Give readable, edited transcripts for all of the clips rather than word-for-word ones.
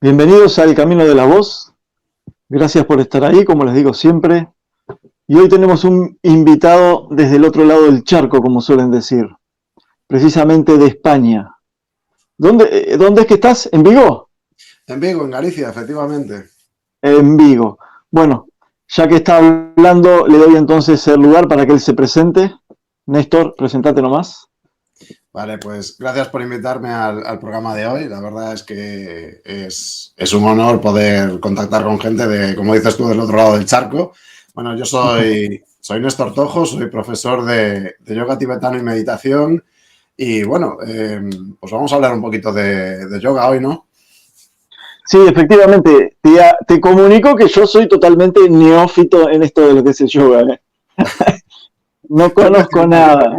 Bienvenidos al Camino de la Voz. Gracias por estar ahí, como les digo siempre. Y hoy tenemos un invitado desde el otro lado del charco, como suelen decir, precisamente de España. ¿Dónde es que estás? ¿En Vigo? En Vigo, en Galicia, efectivamente. En Vigo. Bueno, ya que está hablando, le doy entonces el lugar para que él se presente. Néstor, presentate nomás. Vale, pues gracias por invitarme al programa de hoy. La verdad es que es un honor poder contactar con gente de, como dices tú, del otro lado del charco. Bueno, yo soy Néstor Tojo, soy profesor de yoga tibetano y meditación. Y bueno, pues vamos a hablar un poquito de yoga hoy, ¿no? Sí, efectivamente. Te comunico que yo soy totalmente neófito en esto de lo que es el yoga, ¿eh? No conozco nada.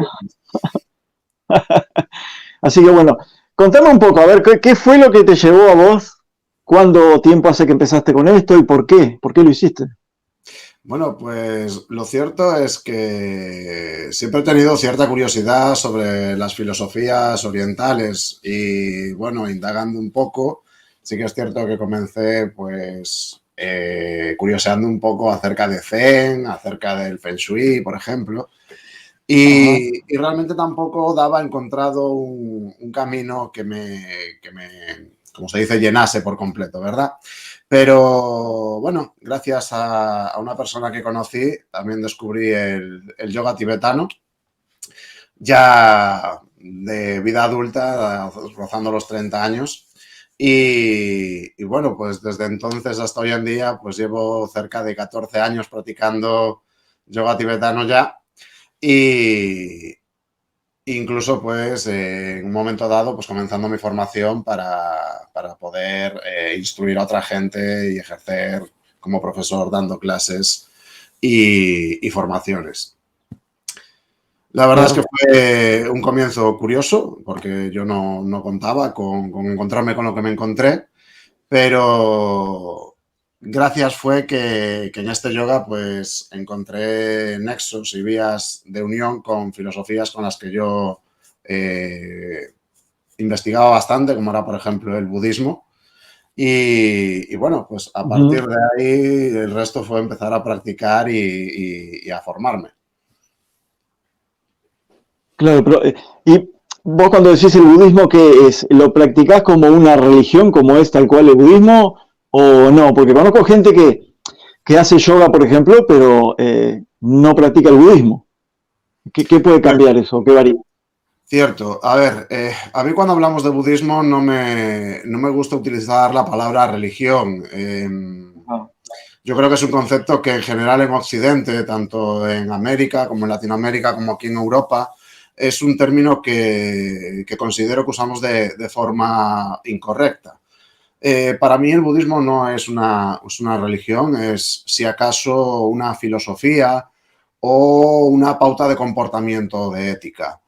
Así que bueno, contame un poco, a ver, ¿qué fue lo que te llevó a vos? ¿Cuánto tiempo hace que empezaste con esto y por qué? ¿Por qué lo hiciste? Bueno, pues lo cierto es que siempre he tenido cierta curiosidad sobre las filosofías orientales y bueno, indagando un poco, sí que es cierto que comencé pues curioseando un poco acerca de Zen, acerca del Feng Shui, por ejemplo, y realmente tampoco daba encontrado un camino que como se dice, llenase por completo, ¿verdad? Pero bueno, gracias a una persona que conocí, también descubrí el yoga tibetano, ya de vida adulta, rozando los 30 años. Y bueno, pues desde entonces hasta hoy en día, pues llevo cerca de 14 años practicando yoga tibetano ya. Y incluso, pues, en un momento dado, pues comenzando mi formación para poder instruir a otra gente y ejercer como profesor dando clases y formaciones. La verdad es que fue un comienzo curioso porque yo no contaba con encontrarme con lo que me encontré, pero gracias fue que en este yoga pues encontré nexos y vías de unión con filosofías con las que yo investigaba bastante, como era por ejemplo el budismo. Y bueno, pues a partir de ahí el resto fue empezar a practicar y a formarme. Claro, pero y vos cuando decís el budismo, ¿qué es? ¿Lo practicás como una religión, como es tal cual el budismo, o no? Porque conozco gente que hace yoga, por ejemplo, pero no practica el budismo. ¿Qué puede cambiar eso? ¿Qué varía? Cierto. A ver, a mí cuando hablamos de budismo no me gusta utilizar la palabra religión. Yo creo que es un concepto que en general en Occidente, tanto en América como en Latinoamérica, como aquí en Europa, es un término que considero que usamos de forma incorrecta. Para mí el budismo no es una religión, es si acaso una filosofía o una pauta de comportamiento, de ética.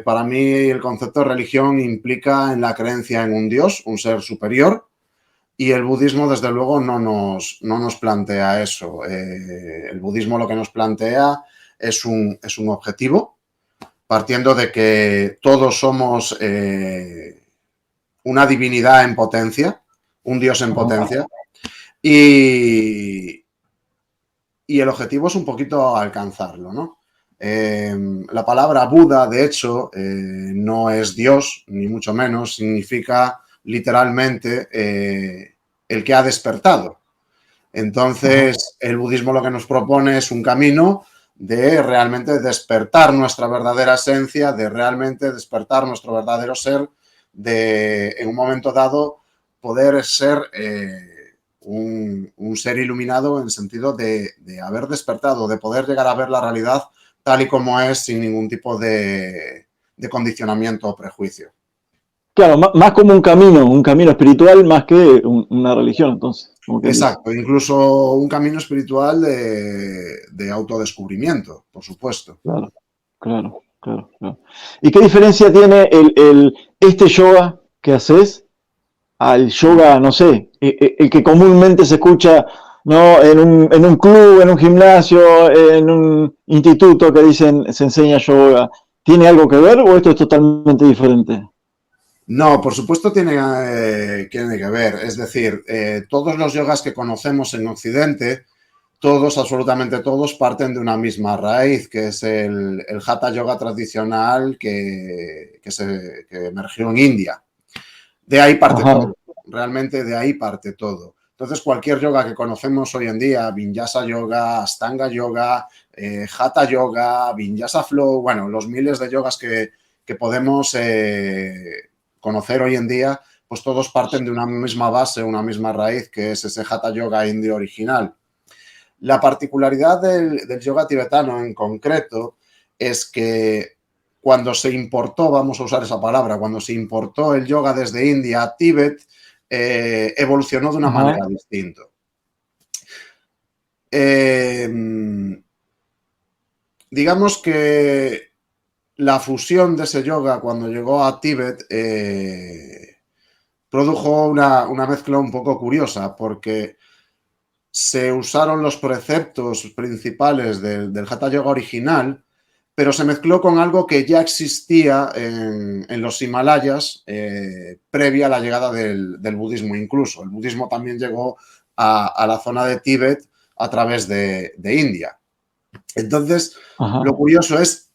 Para mí el concepto de religión implica en la creencia en un Dios, un ser superior, y el budismo desde luego no nos plantea eso. El budismo lo que nos plantea es un objetivo, partiendo de que todos somos una divinidad en potencia, un Dios en potencia, y el objetivo es un poquito alcanzarlo, ¿no? La palabra Buda, de hecho, no es Dios, ni mucho menos, significa literalmente el que ha despertado. Entonces, el budismo lo que nos propone es un camino de realmente despertar nuestra verdadera esencia, de realmente despertar nuestro verdadero ser, de en un momento dado poder ser un ser iluminado en el sentido de haber despertado, de poder llegar a ver la realidad tal y como es, sin ningún tipo de condicionamiento o prejuicio. Claro, más como un camino espiritual más que una religión, entonces. Exacto, incluso un camino espiritual de autodescubrimiento, por supuesto. Claro. ¿Y qué diferencia tiene este yoga que haces al yoga, no sé, el que comúnmente se escucha, ¿no? en un club, en un gimnasio, en un instituto que dicen se enseña yoga? ¿Tiene algo que ver o esto es totalmente diferente? No, por supuesto tiene que ver. Es decir, todos los yogas que conocemos en Occidente, todos, absolutamente todos, parten de una misma raíz, que es el Hatha Yoga tradicional que emergió en India. De ahí parte todo, realmente de ahí parte todo. Entonces, cualquier yoga que conocemos hoy en día, Vinyasa Yoga, Astanga Yoga, Hatha Yoga, Vinyasa Flow, bueno, los miles de yogas que podemos conocer hoy en día, pues todos parten de una misma base, una misma raíz, que es ese Hatha Yoga indio original. La particularidad del yoga tibetano en concreto es que cuando se importó, vamos a usar esa palabra, cuando se importó el yoga desde India a Tíbet, evolucionó de una manera distinta. Digamos que la fusión de ese yoga cuando llegó a Tíbet produjo una mezcla un poco curiosa, porque se usaron los preceptos principales del Hatha Yoga original, pero se mezcló con algo que ya existía en los Himalayas previa a la llegada del budismo incluso. El budismo también llegó a la zona de Tíbet a través de India. Entonces, lo curioso es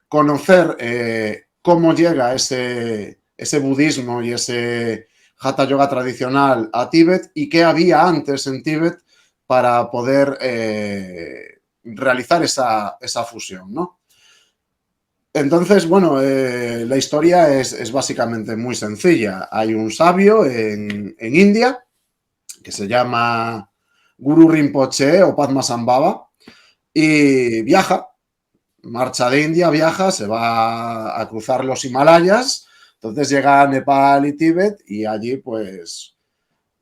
conocer cómo llega ese budismo y ese Hatha Yoga tradicional a Tíbet y qué había antes en Tíbet para poder realizar esa fusión, ¿no? Entonces, bueno, la historia es básicamente muy sencilla. Hay un sabio en India que se llama Guru Rinpoche o Padmasambhava y viaja, marcha de India, viaja, se va a cruzar los Himalayas, entonces llega a Nepal y Tíbet y allí pues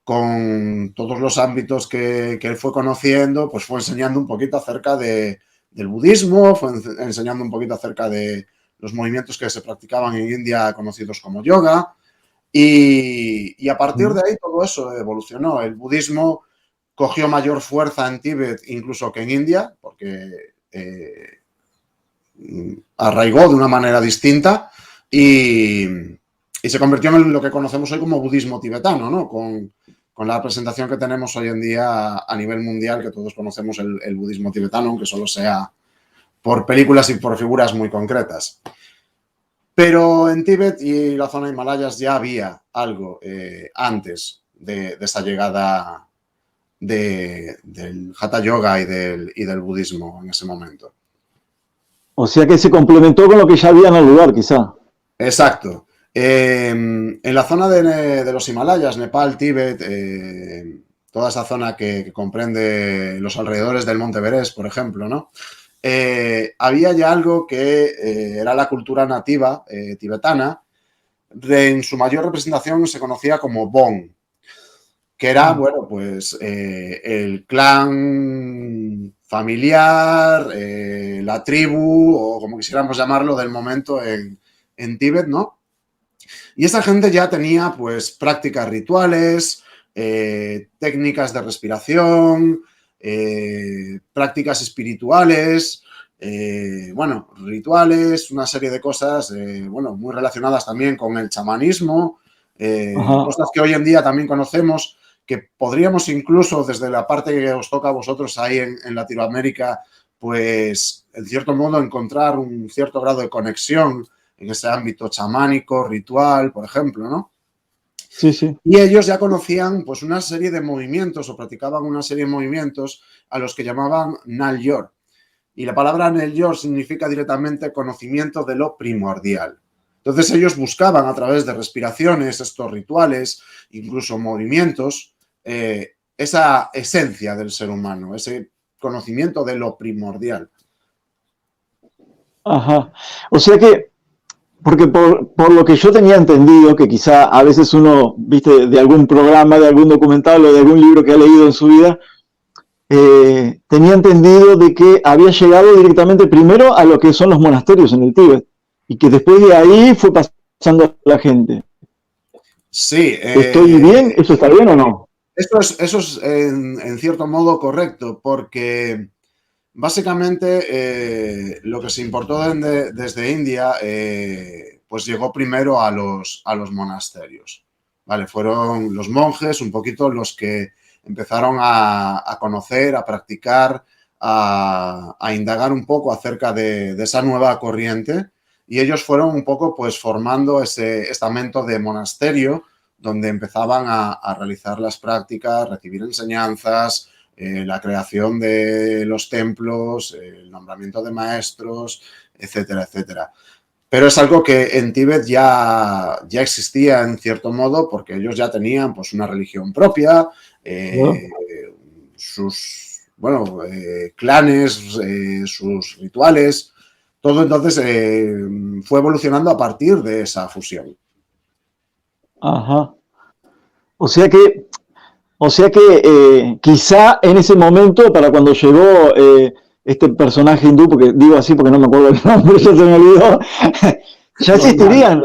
con todos los ámbitos que él fue conociendo, pues fue enseñando un poquito acerca del budismo, fue enseñando un poquito acerca de los movimientos que se practicaban en India conocidos como yoga y a partir de ahí todo eso evolucionó. El budismo cogió mayor fuerza en Tíbet incluso que en India, porque arraigó de una manera distinta y se convirtió en lo que conocemos hoy como budismo tibetano, ¿no? Con la presentación que tenemos hoy en día a nivel mundial, que todos conocemos el budismo tibetano, aunque solo sea por películas y por figuras muy concretas. Pero en Tíbet y la zona de Himalayas ya había algo antes de esa llegada del Hatha Yoga y del budismo en ese momento. O sea que se complementó con lo que ya había en el lugar, quizá. Exacto. En la zona de los Himalayas, Nepal, Tíbet, toda esa zona que comprende los alrededores del Monte Everest, por ejemplo, ¿no? Había ya algo que era la cultura nativa tibetana, en su mayor representación se conocía como Bon, que era, bueno, pues el clan familiar, la tribu, o como quisiéramos llamarlo, del momento en Tíbet, ¿no? Y esa gente ya tenía, pues, prácticas rituales, técnicas de respiración, prácticas espirituales, bueno, rituales, una serie de cosas, bueno, muy relacionadas también con el chamanismo, cosas que hoy en día también conocemos, que podríamos incluso desde la parte que os toca a vosotros ahí en Latinoamérica, pues, en cierto modo, encontrar un cierto grado de conexión en ese ámbito chamánico, ritual, por ejemplo, ¿no? Sí, sí. Y ellos ya conocían pues una serie de movimientos o practicaban una serie de movimientos a los que llamaban Nal-Yor. Y la palabra Nal-Yor significa directamente conocimiento de lo primordial. Entonces ellos buscaban a través de respiraciones, estos rituales, incluso movimientos, esa esencia del ser humano, ese conocimiento de lo primordial. Ajá. O sea que, porque por lo que yo tenía entendido, que quizá a veces uno, viste, de algún programa, de algún documental o de algún libro que ha leído en su vida, tenía entendido de que había llegado directamente primero a lo que son los monasterios en el Tíbet y que después de ahí fue pasando a la gente. Sí. ¿Estoy bien? ¿Eso está bien o no? Eso es en cierto modo correcto, porque Básicamente, lo que se importó desde India, pues llegó primero a los monasterios, ¿vale? Fueron los monjes un poquito los que empezaron a conocer, a practicar, a indagar un poco acerca de esa nueva corriente, y ellos fueron un poco pues formando ese estamento de monasterio donde empezaban a realizar las prácticas, recibir enseñanzas, la creación de los templos, el nombramiento de maestros, etcétera, etcétera. Pero es algo que en Tíbet ya existía en cierto modo, porque ellos ya tenían pues una religión propia, sus clanes, sus rituales, todo entonces fue evolucionando a partir de esa fusión. Ajá. O sea que quizá en ese momento, para cuando llegó este personaje hindú, porque digo así porque no me acuerdo el nombre, ya se me olvidó, ya existirían,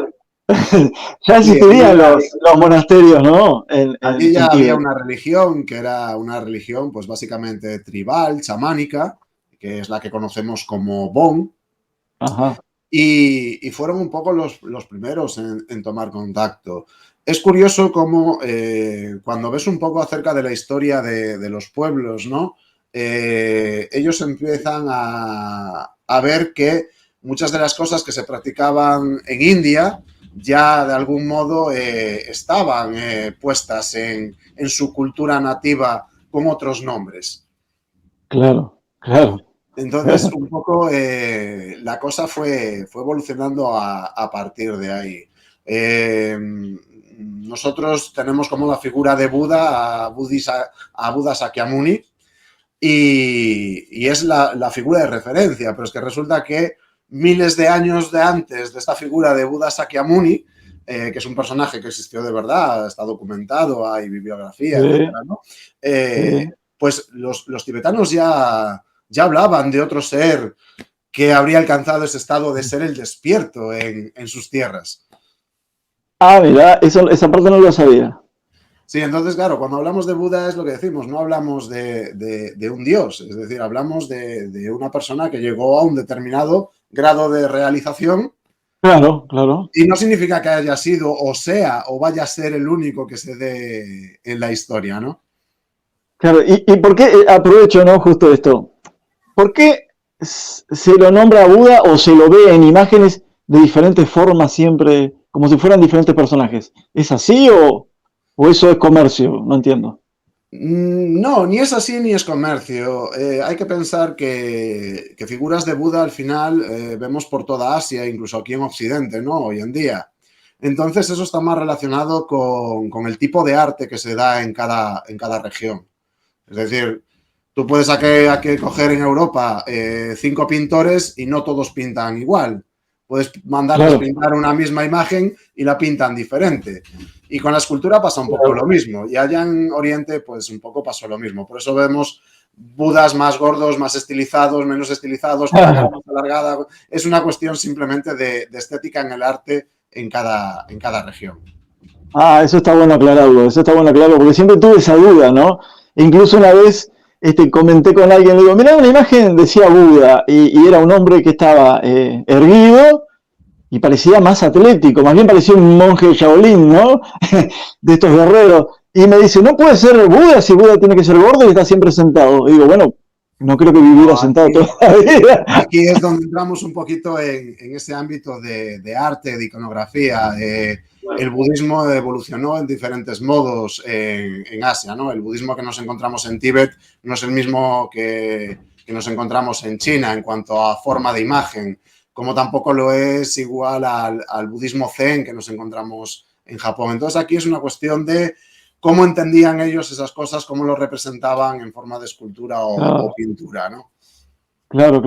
los monasterios, ¿no? Allí ya había una religión que era una religión pues básicamente tribal, chamánica, que es la que conocemos como Bon. Ajá. Y fueron un poco los primeros en tomar contacto. Es curioso cómo cuando ves un poco acerca de la historia de los pueblos, ¿no? Ellos empiezan a ver que muchas de las cosas que se practicaban en India ya de algún modo estaban puestas en su cultura nativa con otros nombres. Claro, claro. Entonces, un poco la cosa fue evolucionando a partir de ahí. Nosotros tenemos como la figura de Buda, a Buda Sakyamuni, y es la figura de referencia, pero es que resulta que miles de años de antes de esta figura de Buda Sakyamuni, que es un personaje que existió de verdad, está documentado, hay bibliografía, Sí, etcétera, ¿no? sí. Pues los tibetanos ya hablaban de otro ser que habría alcanzado ese estado de ser el despierto en sus tierras. Ah, mira, esa parte no lo sabía. Sí, entonces, claro, cuando hablamos de Buda es lo que decimos, no hablamos de un dios, es decir, hablamos de una persona que llegó a un determinado grado de realización. Claro, claro. Y no significa que haya sido o sea o vaya a ser el único que se dé en la historia, ¿no? Claro, ¿y por qué, aprovecho, ¿no? Justo esto, ¿por qué se lo nombra a Buda o se lo ve en imágenes de diferentes formas siempre, como si fueran diferentes personajes? ¿Es así o eso es comercio? No entiendo. No, ni es así ni es comercio. Hay que pensar que figuras de Buda al final vemos por toda Asia, incluso aquí en Occidente, ¿no? Hoy en día. Entonces eso está más relacionado con el tipo de arte que se da en cada región. Es decir, tú puedes aquí coger en Europa 5 pintores y no todos pintan igual. Puedes mandarles pintar una misma imagen y la pintan diferente. Y con la escultura pasa un poco lo mismo. Y allá en Oriente, pues un poco pasó lo mismo. Por eso vemos Budas más gordos, más estilizados, menos estilizados, con la cara más alargada. Es una cuestión simplemente de estética en el arte en cada región. Ah, eso está bueno aclararlo, porque siempre tuve esa duda, ¿no? E incluso una vez comenté con alguien, le digo, mirá, una imagen decía Buda, y era un hombre que estaba erguido y parecía más atlético, más bien parecía un monje Shaolin, ¿no? De estos guerreros. Y me dice, no puede ser Buda si Buda tiene que ser gordo y está siempre sentado. Y digo, bueno, no creo que viviera sentado toda la vida. Aquí es donde entramos un poquito en ese ámbito de arte, de iconografía. El budismo evolucionó en diferentes modos en Asia, ¿no? El budismo que nos encontramos en Tíbet no es el mismo que nos encontramos en China en cuanto a forma de imagen, como tampoco lo es igual al budismo zen que nos encontramos en Japón. Entonces aquí es una cuestión de cómo entendían ellos esas cosas, cómo lo representaban en forma de escultura o pintura, ¿no? Claro.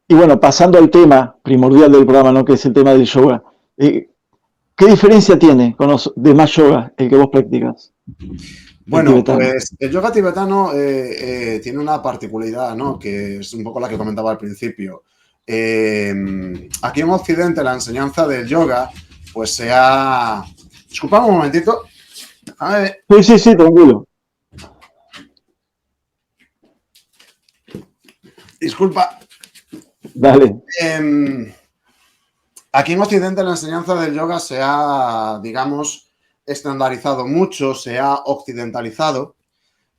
Y bueno, pasando al tema primordial del programa, ¿no? Que es el tema del yoga. ¿Qué diferencia tiene con los demás yogas el que vos practicas? Bueno, pues el yoga tibetano tiene una particularidad, ¿no? Que es un poco la que comentaba al principio. Aquí en Occidente la enseñanza del yoga, pues se ha... Disculpame un momentito. Sí, tranquilo. Disculpa. Dale. Aquí en Occidente la enseñanza del yoga se ha, digamos, estandarizado mucho, se ha occidentalizado.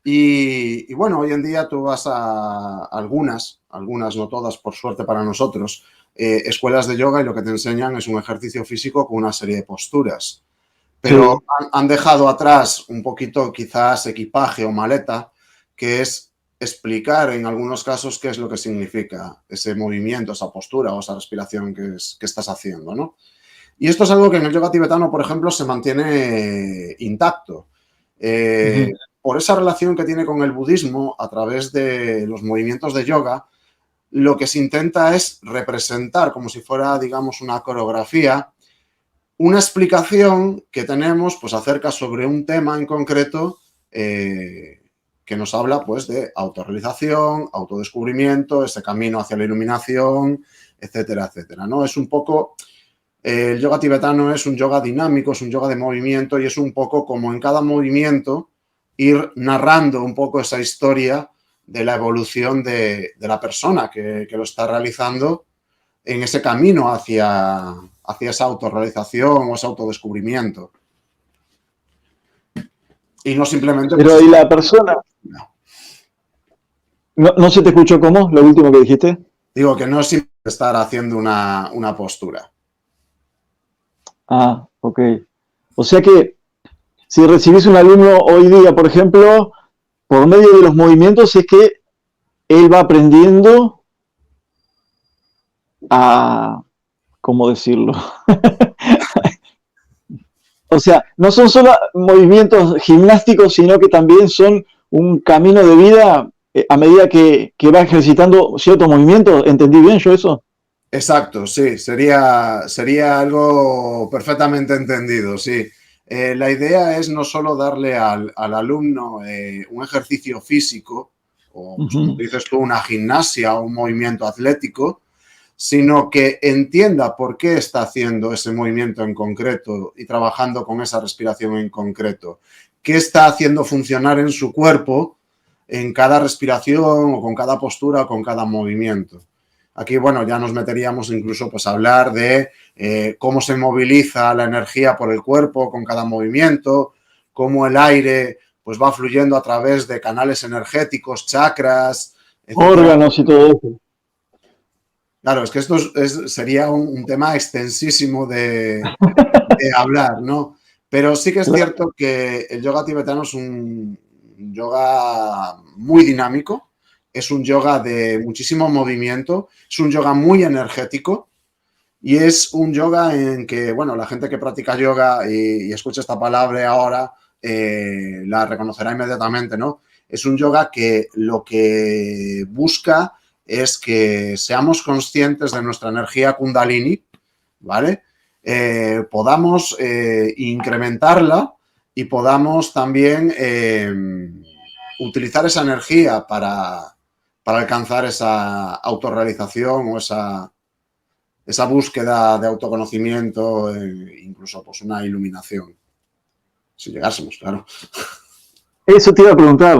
Y bueno, hoy en día tú vas a algunas, no todas, por suerte para nosotros, escuelas de yoga y lo que te enseñan es un ejercicio físico con una serie de posturas. Pero sí, han dejado atrás un poquito quizás equipaje o maleta, que es explicar en algunos casos qué es lo que significa ese movimiento, esa postura o esa respiración que estás haciendo, ¿no? Y esto es algo que en el yoga tibetano, por ejemplo, se mantiene intacto. Por esa relación que tiene con el budismo a través de los movimientos de yoga, lo que se intenta es representar como si fuera, digamos, una coreografía, una explicación que tenemos pues acerca sobre un tema en concreto que nos habla pues de autorrealización, autodescubrimiento, ese camino hacia la iluminación, etcétera, etcétera, ¿no? Es un poco, el yoga tibetano es un yoga dinámico, es un yoga de movimiento y es un poco como en cada movimiento ir narrando un poco esa historia de la evolución de la persona que lo está realizando en ese camino hacia esa autorrealización o ese autodescubrimiento. Y no simplemente... Pero pues, ¿y la persona? No se te escuchó cómo, lo último que dijiste. Digo que no es simplemente estar haciendo una postura. Ah, ok. O sea que si recibís un alumno hoy día, por ejemplo, por medio de los movimientos es que él va aprendiendo a... ¿Cómo decirlo? O sea, no son solo movimientos gimnásticos, sino que también son un camino de vida a medida que va ejercitando ciertos movimientos. ¿Entendí bien yo eso? Exacto, sí, sería algo perfectamente entendido, sí. La idea es no solo darle al alumno un ejercicio físico, o pues, como dices tú, una gimnasia o un movimiento atlético, sino que entienda por qué está haciendo ese movimiento en concreto y trabajando con esa respiración en concreto. ¿Qué está haciendo funcionar en su cuerpo en cada respiración o con cada postura o con cada movimiento? Aquí, bueno, ya nos meteríamos incluso pues a hablar de cómo se moviliza la energía por el cuerpo con cada movimiento, cómo el aire pues va fluyendo a través de canales energéticos, chakras, etcétera. Órganos y todo eso. Claro, es que esto sería un tema extensísimo de hablar, ¿no? Pero sí que es cierto que el yoga tibetano es un yoga muy dinámico, es un yoga de muchísimo movimiento, es un yoga muy energético y es un yoga en que, bueno, la gente que practica yoga y escucha esta palabra ahora la reconocerá inmediatamente, ¿no? Es un yoga que lo que busca es que seamos conscientes de nuestra energía kundalini, ¿vale? Podamos incrementarla y podamos también utilizar esa energía para alcanzar esa autorrealización o esa búsqueda de autoconocimiento, incluso pues una iluminación. Si llegásemos, claro. Eso te iba a preguntar,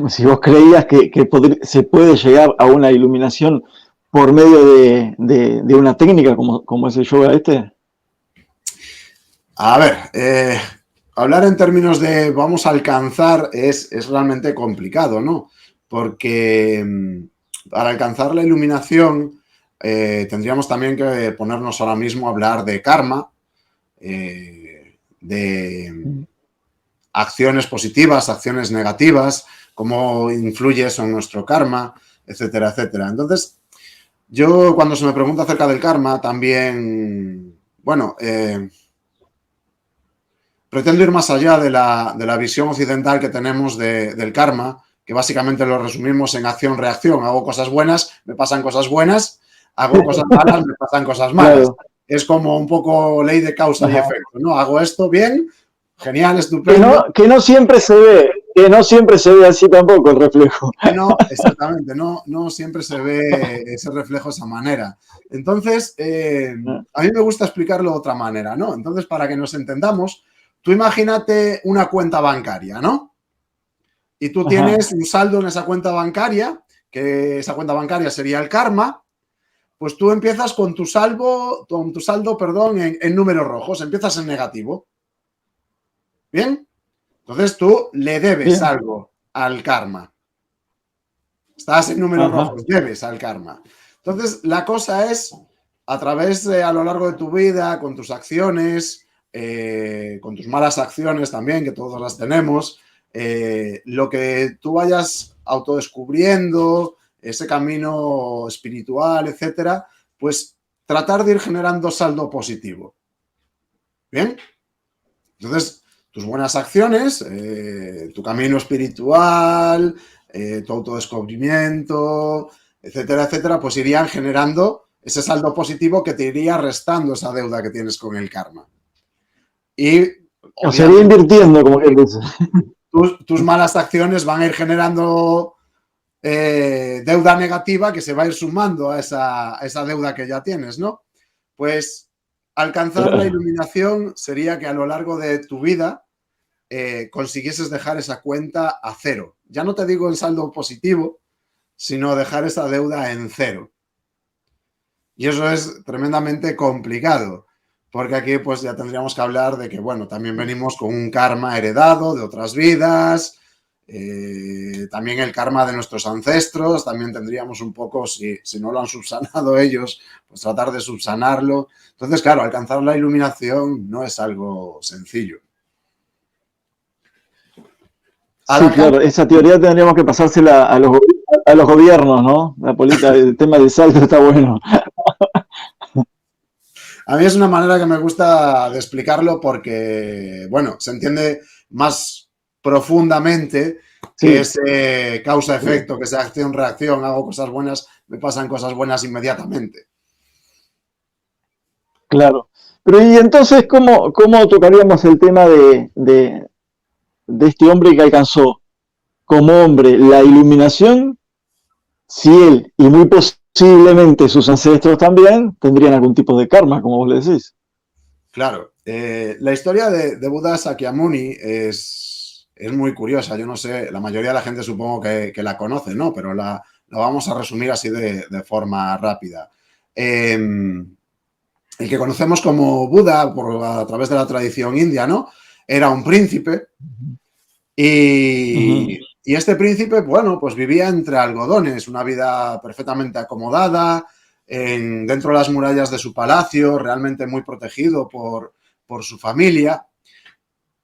si vos creías que se puede llegar a una iluminación por medio de una técnica como es el yoga este. A ver, hablar en términos de vamos a alcanzar es realmente complicado, ¿no? Porque para alcanzar la iluminación tendríamos también que ponernos ahora mismo a hablar de karma, de acciones positivas, acciones negativas, cómo influye eso en nuestro karma, etcétera, etcétera. Entonces, yo cuando se me pregunta acerca del karma, también, bueno, pretendo ir más allá de la visión occidental que tenemos del karma, que básicamente lo resumimos en acción-reacción. Hago cosas buenas, me pasan cosas buenas, hago cosas malas, me pasan cosas malas. Claro. Es como un poco ley de causa y efecto, ¿no? Hago esto bien, genial, estupendo. Que no siempre se ve así tampoco el reflejo. No, exactamente, no siempre se ve ese reflejo de esa manera. Entonces, a mí me gusta explicarlo de otra manera, ¿no? Entonces, para que nos entendamos, tú imagínate una cuenta bancaria, ¿no? Y tú tienes un saldo en esa cuenta bancaria que esa cuenta bancaria sería el karma, pues tú empiezas con tu saldo, en números rojos, empiezas en negativo. ¿Bien? Entonces tú le debes algo al karma. Estás en números rojos, debes al karma. Entonces la cosa es, a través de, a lo largo de tu vida, con tus acciones, con tus malas acciones también, que todos las tenemos, lo que tú vayas autodescubriendo, ese camino espiritual, etcétera, pues tratar de ir generando saldo positivo. ¿Bien? Entonces, tus buenas acciones, tu camino espiritual, tu autodescubrimiento, etcétera, etcétera, pues irían generando ese saldo positivo que te iría restando esa deuda que tienes con el karma. Y o sea, iría invirtiendo, como quien dice. Tus malas acciones van a ir generando deuda negativa que se va a ir sumando a esa deuda que ya tienes, ¿no? Pues alcanzar la iluminación sería que a lo largo de tu vida consiguieses dejar esa cuenta a cero. Ya no te digo en saldo positivo, sino dejar esa deuda en cero. Y eso es tremendamente complicado, porque aquí pues ya tendríamos que hablar de que, bueno, también venimos con un karma heredado de otras vidas, también el karma de nuestros ancestros, también tendríamos un poco, si no lo han subsanado ellos, pues tratar de subsanarlo. Entonces, claro, alcanzar la iluminación no es algo sencillo. Sí, claro, esa teoría tendríamos que pasársela a los gobiernos, ¿no? La política, el tema del saldo está bueno. A mí es una manera que me gusta de explicarlo porque, bueno, se entiende más profundamente que ese causa-efecto, que sea acción-reacción, hago cosas buenas, me pasan cosas buenas inmediatamente. Claro. Pero y entonces, ¿cómo tocaríamos el tema de este hombre que alcanzó como hombre la iluminación, si él, y muy posiblemente sus ancestros también, tendrían algún tipo de karma, como vos le decís? Claro. La historia de Buda Sakyamuni es muy curiosa. Yo no sé, la mayoría de la gente supongo que la conoce, ¿no? Pero la vamos a resumir así de forma rápida. El que conocemos como Buda a través de la tradición india, ¿no? Era un príncipe y este príncipe, bueno, pues vivía entre algodones, una vida perfectamente acomodada, dentro de las murallas de su palacio, realmente muy protegido por su familia.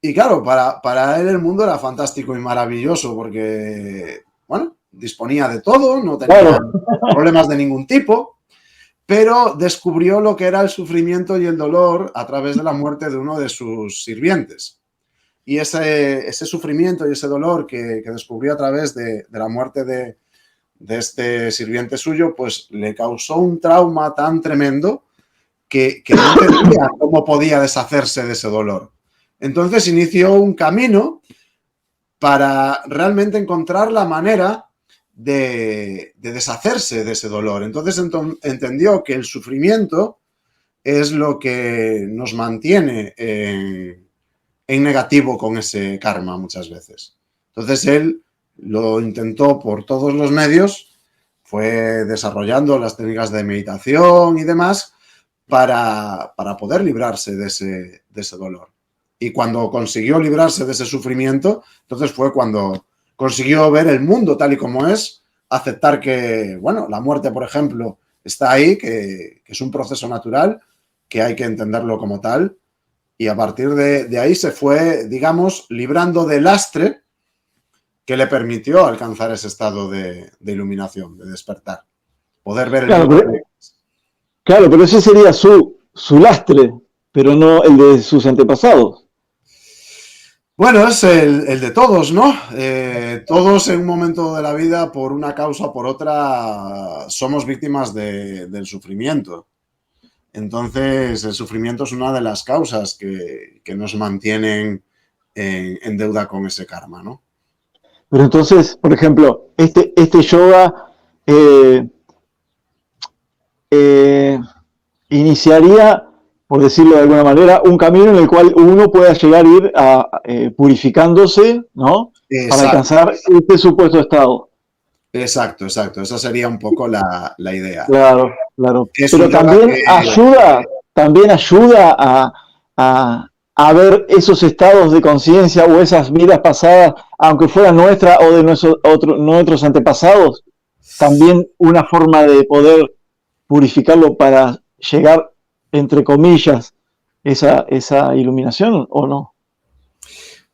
Y claro, para él el mundo era fantástico y maravilloso porque, bueno, disponía de todo, no tenía problemas de ningún tipo, pero descubrió lo que era el sufrimiento y el dolor a través de la muerte de uno de sus sirvientes. Y ese sufrimiento y ese dolor que descubrió a través de la muerte de este sirviente suyo, pues le causó un trauma tan tremendo que no entendía cómo podía deshacerse de ese dolor. Entonces inició un camino para realmente encontrar la manera de deshacerse de ese dolor. Entonces entendió que el sufrimiento es lo que nos mantiene en negativo con ese karma muchas veces. Entonces él lo intentó por todos los medios, fue desarrollando las técnicas de meditación y demás para poder librarse de ese dolor. Y cuando consiguió librarse de ese sufrimiento, entonces fue cuando consiguió ver el mundo tal y como es, aceptar que, bueno, la muerte, por ejemplo, está ahí, que es un proceso natural, que hay que entenderlo como tal. Y a partir de ahí se fue, digamos, librando del lastre que le permitió alcanzar ese estado de iluminación, de despertar. Poder ver el mundo. Claro, pero ese sería su lastre, pero no el de sus antepasados. Bueno, es el de todos, ¿no? Todos en un momento de la vida, por una causa o por otra, somos víctimas del sufrimiento. Entonces, el sufrimiento es una de las causas que nos mantienen en deuda con ese karma, ¿no? Pero entonces, por ejemplo, este yoga iniciaría, por decirlo de alguna manera, un camino en el cual uno pueda llegar a ir purificándose, ¿no? Exacto. Para alcanzar este supuesto estado. Exacto, exacto. Esa sería un poco la idea. Claro, claro. Es Pero un yoga también ayuda a ver esos estados de conciencia o esas vidas pasadas, aunque fueran nuestras o de nuestros antepasados, también una forma de poder purificarlo para llegar, entre comillas, esa iluminación, ¿o no?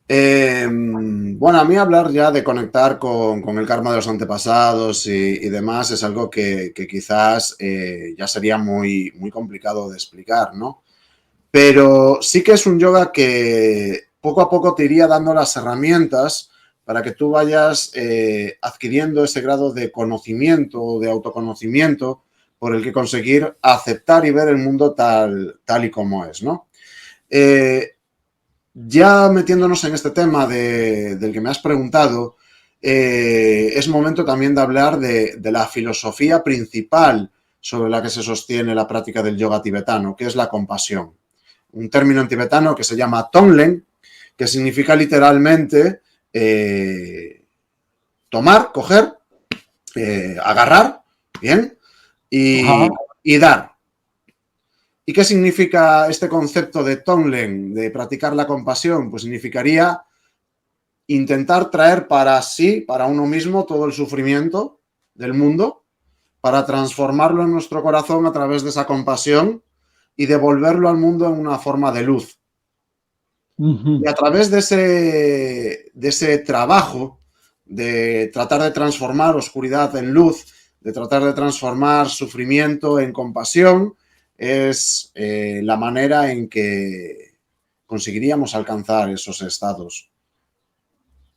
Bueno, a mí hablar ya de conectar con el karma de los antepasados y demás es algo que quizás ya sería muy, muy complicado de explicar, ¿no? Pero sí que es un yoga que poco a poco te iría dando las herramientas para que tú vayas adquiriendo ese grado de conocimiento, de autoconocimiento, por el que conseguir aceptar y ver el mundo tal y como es, ¿no? Ya metiéndonos en este tema del que me has preguntado, es momento también de hablar de la filosofía principal sobre la que se sostiene la práctica del yoga tibetano, que es la compasión. Un término en tibetano que se llama Tonglen, que significa literalmente tomar, coger, agarrar, ¿bien? Y dar. ¿Y qué significa este concepto de Tonglen, de practicar la compasión? Pues significaría intentar traer para sí, para uno mismo, todo el sufrimiento del mundo, para transformarlo en nuestro corazón a través de esa compasión y devolverlo al mundo en una forma de luz. Y a través de ese trabajo de tratar de transformar oscuridad en luz, de tratar de transformar sufrimiento en compasión, es la manera en que conseguiríamos alcanzar esos estados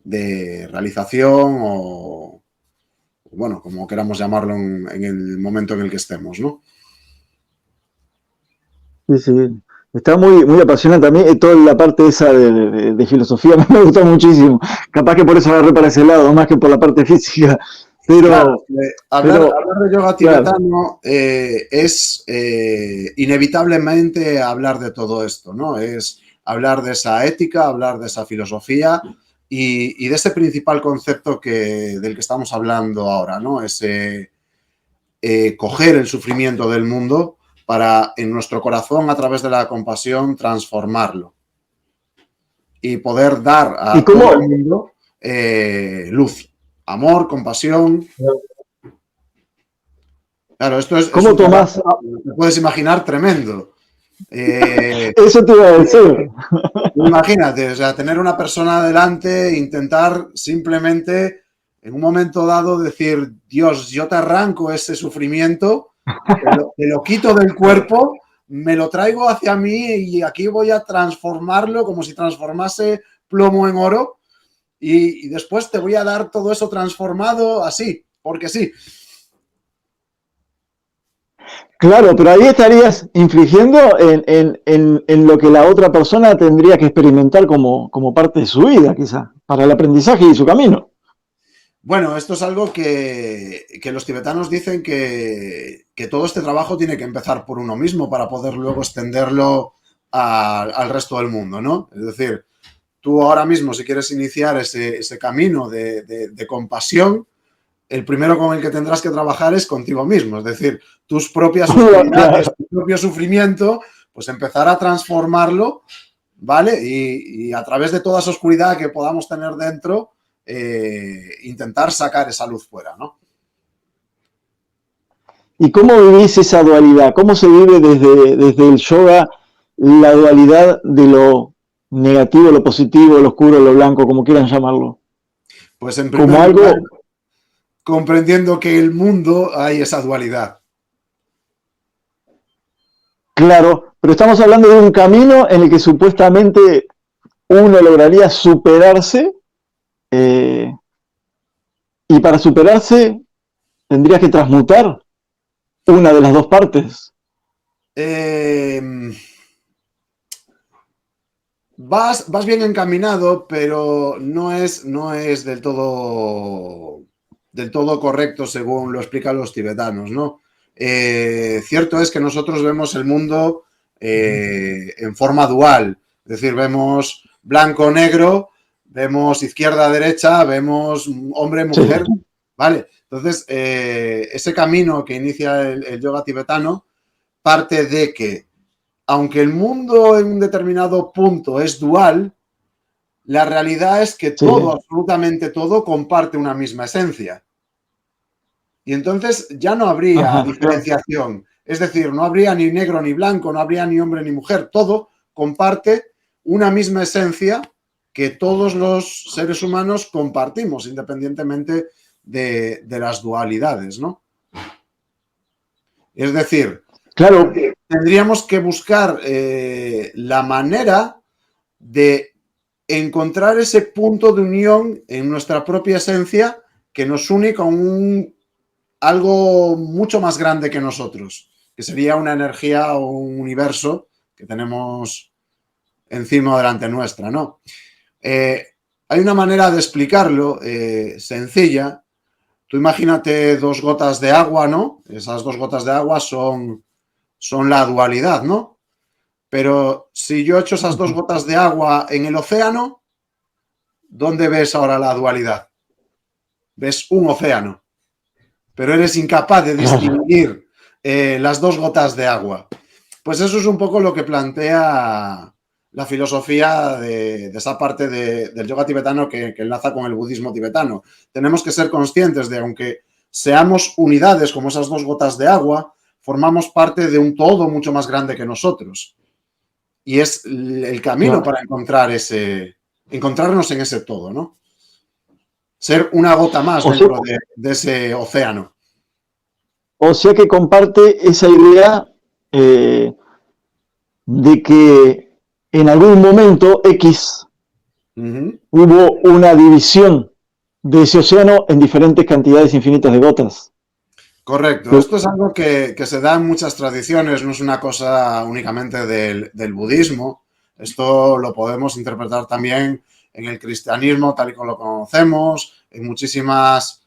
de realización o, bueno, como queramos llamarlo en el momento en el que estemos, ¿no? Sí, sí. Está muy, muy apasionante. A mí toda la parte esa de filosofía me gusta muchísimo. Capaz que por eso agarré para ese lado, más que por la parte física. Claro, hablar de yoga tibetano claro. Es inevitablemente hablar de todo esto, ¿no? Es hablar de esa ética, hablar de esa filosofía y de ese principal concepto del que estamos hablando ahora, ¿no? Ese coger el sufrimiento del mundo para en nuestro corazón, a través de la compasión, transformarlo y poder dar a todo el mundo luz, amor, compasión. Claro, esto es ¿Cómo un tomás? trabajo, te puedes imaginar, tremendo. Eso te iba a decir. Imagínate, o sea, tener una persona delante, intentar simplemente en un momento dado decir, Dios, yo te arranco ese sufrimiento, te lo quito del cuerpo, me lo traigo hacia mí y aquí voy a transformarlo como si transformase plomo en oro y después te voy a dar todo eso transformado así, porque sí. Claro, pero ahí estarías infligiendo en lo que la otra persona tendría que experimentar como parte de su vida, quizá, para el aprendizaje y su camino. Bueno, esto es algo que los tibetanos dicen que todo este trabajo tiene que empezar por uno mismo para poder luego extenderlo al resto del mundo, ¿no? Es decir, tú ahora mismo, si quieres iniciar ese camino de compasión, el primero con el que tendrás que trabajar es contigo mismo, es decir, tus propias oscuridades, tu propio sufrimiento, pues empezar a transformarlo, ¿vale? Y a través de toda esa oscuridad que podamos tener dentro, intentar sacar esa luz fuera, ¿no? ¿Y cómo vivís esa dualidad? ¿Cómo se vive desde el yoga la dualidad de lo negativo, lo positivo, lo oscuro, lo blanco, como quieran llamarlo? Pues en Como primer lugar, algo, comprendiendo que en el mundo hay esa dualidad. claro, pero estamos hablando de un camino en el que supuestamente uno lograría superarse, eh, y para superarse tendrías que transmutar una de las dos partes. Eh, vas bien encaminado, pero no es del todo correcto según lo explican los tibetanos, ¿no? Cierto es que nosotros vemos el mundo en forma dual, es decir, vemos blanco-negro, vemos izquierda-derecha, vemos hombre-mujer, sí. ¿vale? Entonces, ese camino que inicia el yoga tibetano parte de que, aunque el mundo en un determinado punto es dual, la realidad es que todo, absolutamente todo, comparte una misma esencia. Y entonces ya no habría diferenciación. Es decir, no habría ni negro ni blanco, no habría ni hombre ni mujer. Todo comparte una misma esencia que todos los seres humanos compartimos, independientemente de las dualidades, ¿no? Es decir, claro, tendríamos que buscar la manera de encontrar ese punto de unión en nuestra propia esencia que nos une con algo mucho más grande que nosotros, que sería una energía o un universo que tenemos encima o delante nuestra, ¿no? Hay una manera de explicarlo sencilla. Tú imagínate 2 gotas de agua, ¿no? Esas 2 gotas de agua son la dualidad, ¿no? Pero si yo echo esas 2 gotas de agua en el océano, ¿dónde ves ahora la dualidad? Ves un océano, pero eres incapaz de distinguir las 2 gotas de agua. Pues eso es un poco lo que plantea la filosofía de esa parte del yoga tibetano que enlaza con el budismo tibetano. Tenemos que ser conscientes de, aunque seamos unidades como esas 2 gotas de agua, formamos parte de un todo mucho más grande que nosotros. Y es el camino para encontrarnos en ese todo, ¿no? Ser una gota más dentro de ese océano. O sea que comparte esa idea de que en algún momento X hubo una división de ese océano en diferentes cantidades infinitas de gotas. Correcto. Esto es algo que se da en muchas tradiciones, no es una cosa únicamente del budismo. Esto lo podemos interpretar también en el cristianismo, tal y como lo conocemos, en muchísimas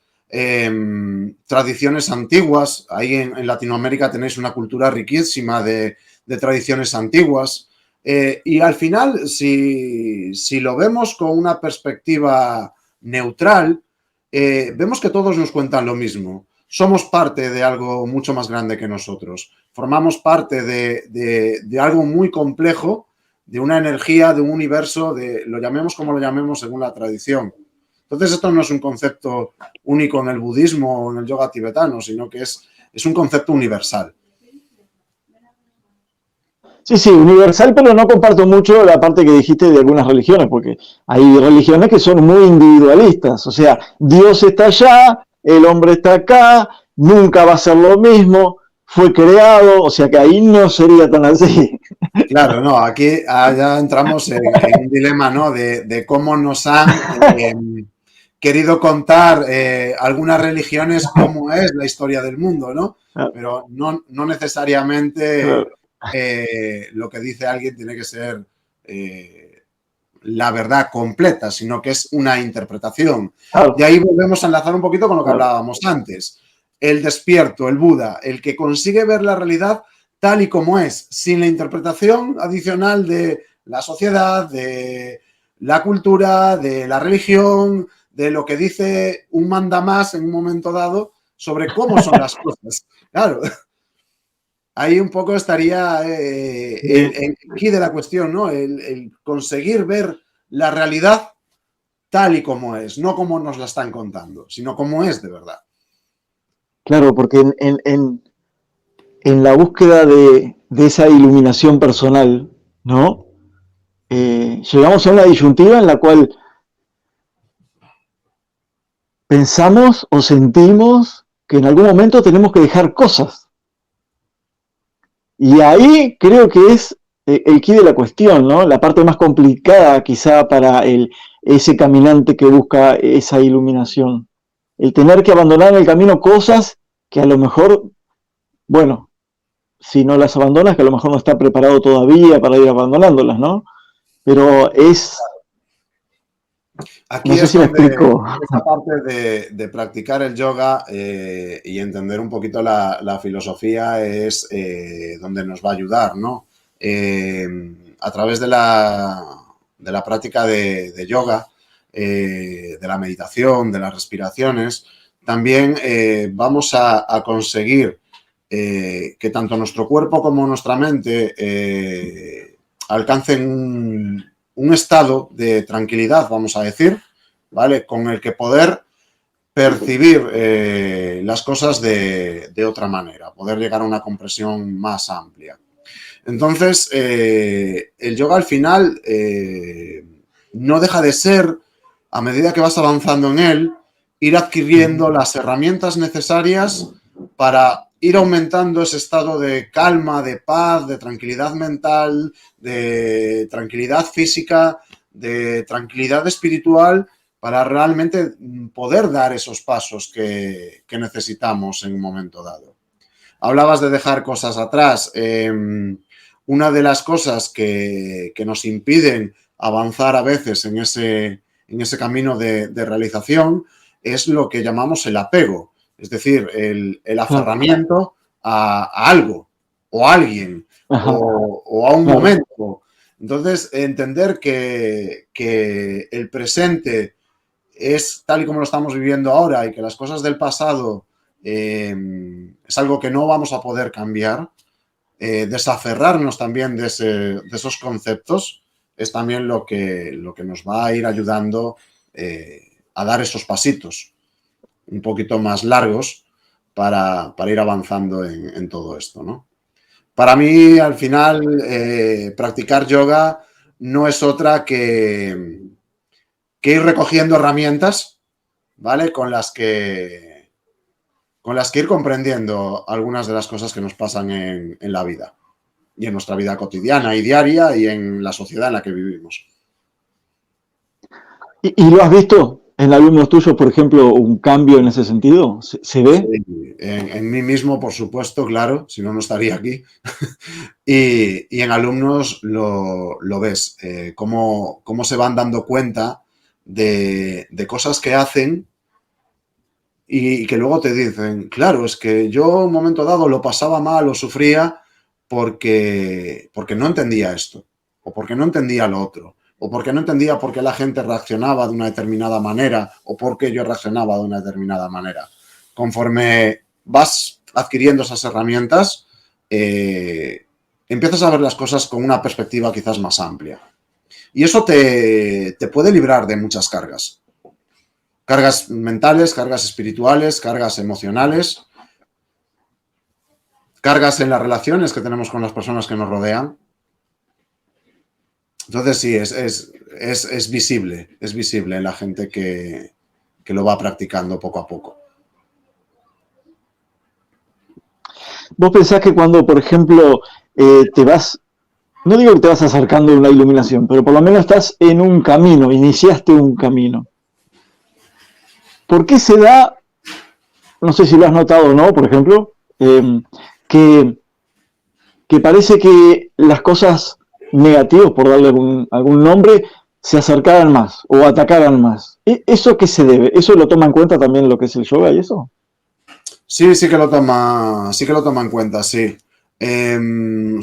tradiciones antiguas. Ahí en Latinoamérica tenéis una cultura riquísima de tradiciones antiguas. Y al final, si lo vemos con una perspectiva neutral, vemos que todos nos cuentan lo mismo. Somos parte de algo mucho más grande que nosotros. Formamos parte de algo muy complejo, de una energía, de un universo, lo llamemos como lo llamemos según la tradición. Entonces, esto no es un concepto único en el budismo o en el yoga tibetano, sino que es un concepto universal. Sí, universal, pero no comparto mucho la parte que dijiste de algunas religiones, porque hay religiones que son muy individualistas, o sea, Dios está allá, el hombre está acá, nunca va a ser lo mismo, fue creado, o sea que ahí no sería tan así. Claro, no, aquí ya entramos en un dilema, ¿no? De cómo nos han querido contar algunas religiones cómo es la historia del mundo, ¿no? Pero no necesariamente lo que dice alguien tiene que ser la verdad completa, sino que es una interpretación. Y ahí volvemos a enlazar un poquito con lo que hablábamos antes. El despierto, el Buda, el que consigue ver la realidad tal y como es, sin la interpretación adicional de la sociedad, de la cultura, de la religión, de lo que dice un mandamás en un momento dado sobre cómo son las cosas. Claro, ahí un poco estaría el quid de la cuestión, ¿no? El conseguir ver la realidad tal y como es, no como nos la están contando, sino como es de verdad. Claro, porque en la búsqueda de esa iluminación personal, ¿no? Llegamos a una disyuntiva en la cual pensamos o sentimos que en algún momento tenemos que dejar cosas. Y ahí creo que es el quid de la cuestión, ¿no? La parte más complicada quizá para ese caminante que busca esa iluminación. El tener que abandonar en el camino cosas que a lo mejor, bueno, si no las abandonas, que a lo mejor no está preparado todavía para ir abandonándolas, ¿no? Pero es... Aquí no sé si me explico. Esta parte de practicar el yoga y entender un poquito la filosofía es donde nos va a ayudar, ¿no? A través de la práctica de yoga, de la meditación, de las respiraciones, también vamos a conseguir que tanto nuestro cuerpo como nuestra mente alcancen un estado de tranquilidad, vamos a decir, ¿vale? Con el que poder percibir las cosas de otra manera, poder llegar a una comprensión más amplia. Entonces, el yoga al final no deja de ser, a medida que vas avanzando en él, ir adquiriendo las herramientas necesarias para ir aumentando ese estado de calma, de paz, de tranquilidad mental, de tranquilidad física, de tranquilidad espiritual, para realmente poder dar esos pasos que necesitamos en un momento dado. Hablabas de dejar cosas atrás. Una de las cosas que nos impiden avanzar a veces en ese camino de realización es lo que llamamos el apego, es decir, el aferramiento a algo o a alguien o a un momento. Entonces, entender que el presente es tal y como lo estamos viviendo ahora y que las cosas del pasado es algo que no vamos a poder cambiar, desaferrarnos también de esos conceptos es también lo que nos va a ir ayudando a dar esos pasitos un poquito más largos para ir avanzando en todo esto, ¿no? Para mí, al final, practicar yoga no es otra que ir recogiendo herramientas, ¿vale? Con las que ir comprendiendo algunas de las cosas que nos pasan en la vida y en nuestra vida cotidiana y diaria y en la sociedad en la que vivimos. ¿Y lo has visto en alumnos tuyos, por ejemplo, un cambio en ese sentido? ¿Se ve? Sí, en mí mismo, por supuesto, claro, si no, no estaría aquí. y en alumnos lo ves, cómo se van dando cuenta de cosas que hacen y que luego te dicen, claro, es que yo un momento dado lo pasaba mal o sufría porque no entendía esto, o porque no entendía lo otro, o porque no entendía por qué la gente reaccionaba de una determinada manera, o por qué yo reaccionaba de una determinada manera. Conforme vas adquiriendo esas herramientas, empiezas a ver las cosas con una perspectiva quizás más amplia. Y eso te puede librar de muchas cargas. Cargas mentales, cargas espirituales, cargas emocionales, cargas en las relaciones que tenemos con las personas que nos rodean. Entonces sí, es visible en la gente que lo va practicando poco a poco. ¿Vos pensás que cuando, por ejemplo, te vas, no digo que te vas acercando a una iluminación, pero por lo menos estás en un camino, iniciaste un camino? ¿Por qué se da, no sé si lo has notado o no, por ejemplo, que parece que las cosas negativas, por darle algún nombre, se acercaran más o atacaran más? ¿Eso a qué se debe? ¿Eso lo toma en cuenta también lo que es el yoga y eso? Sí que lo toma en cuenta, sí.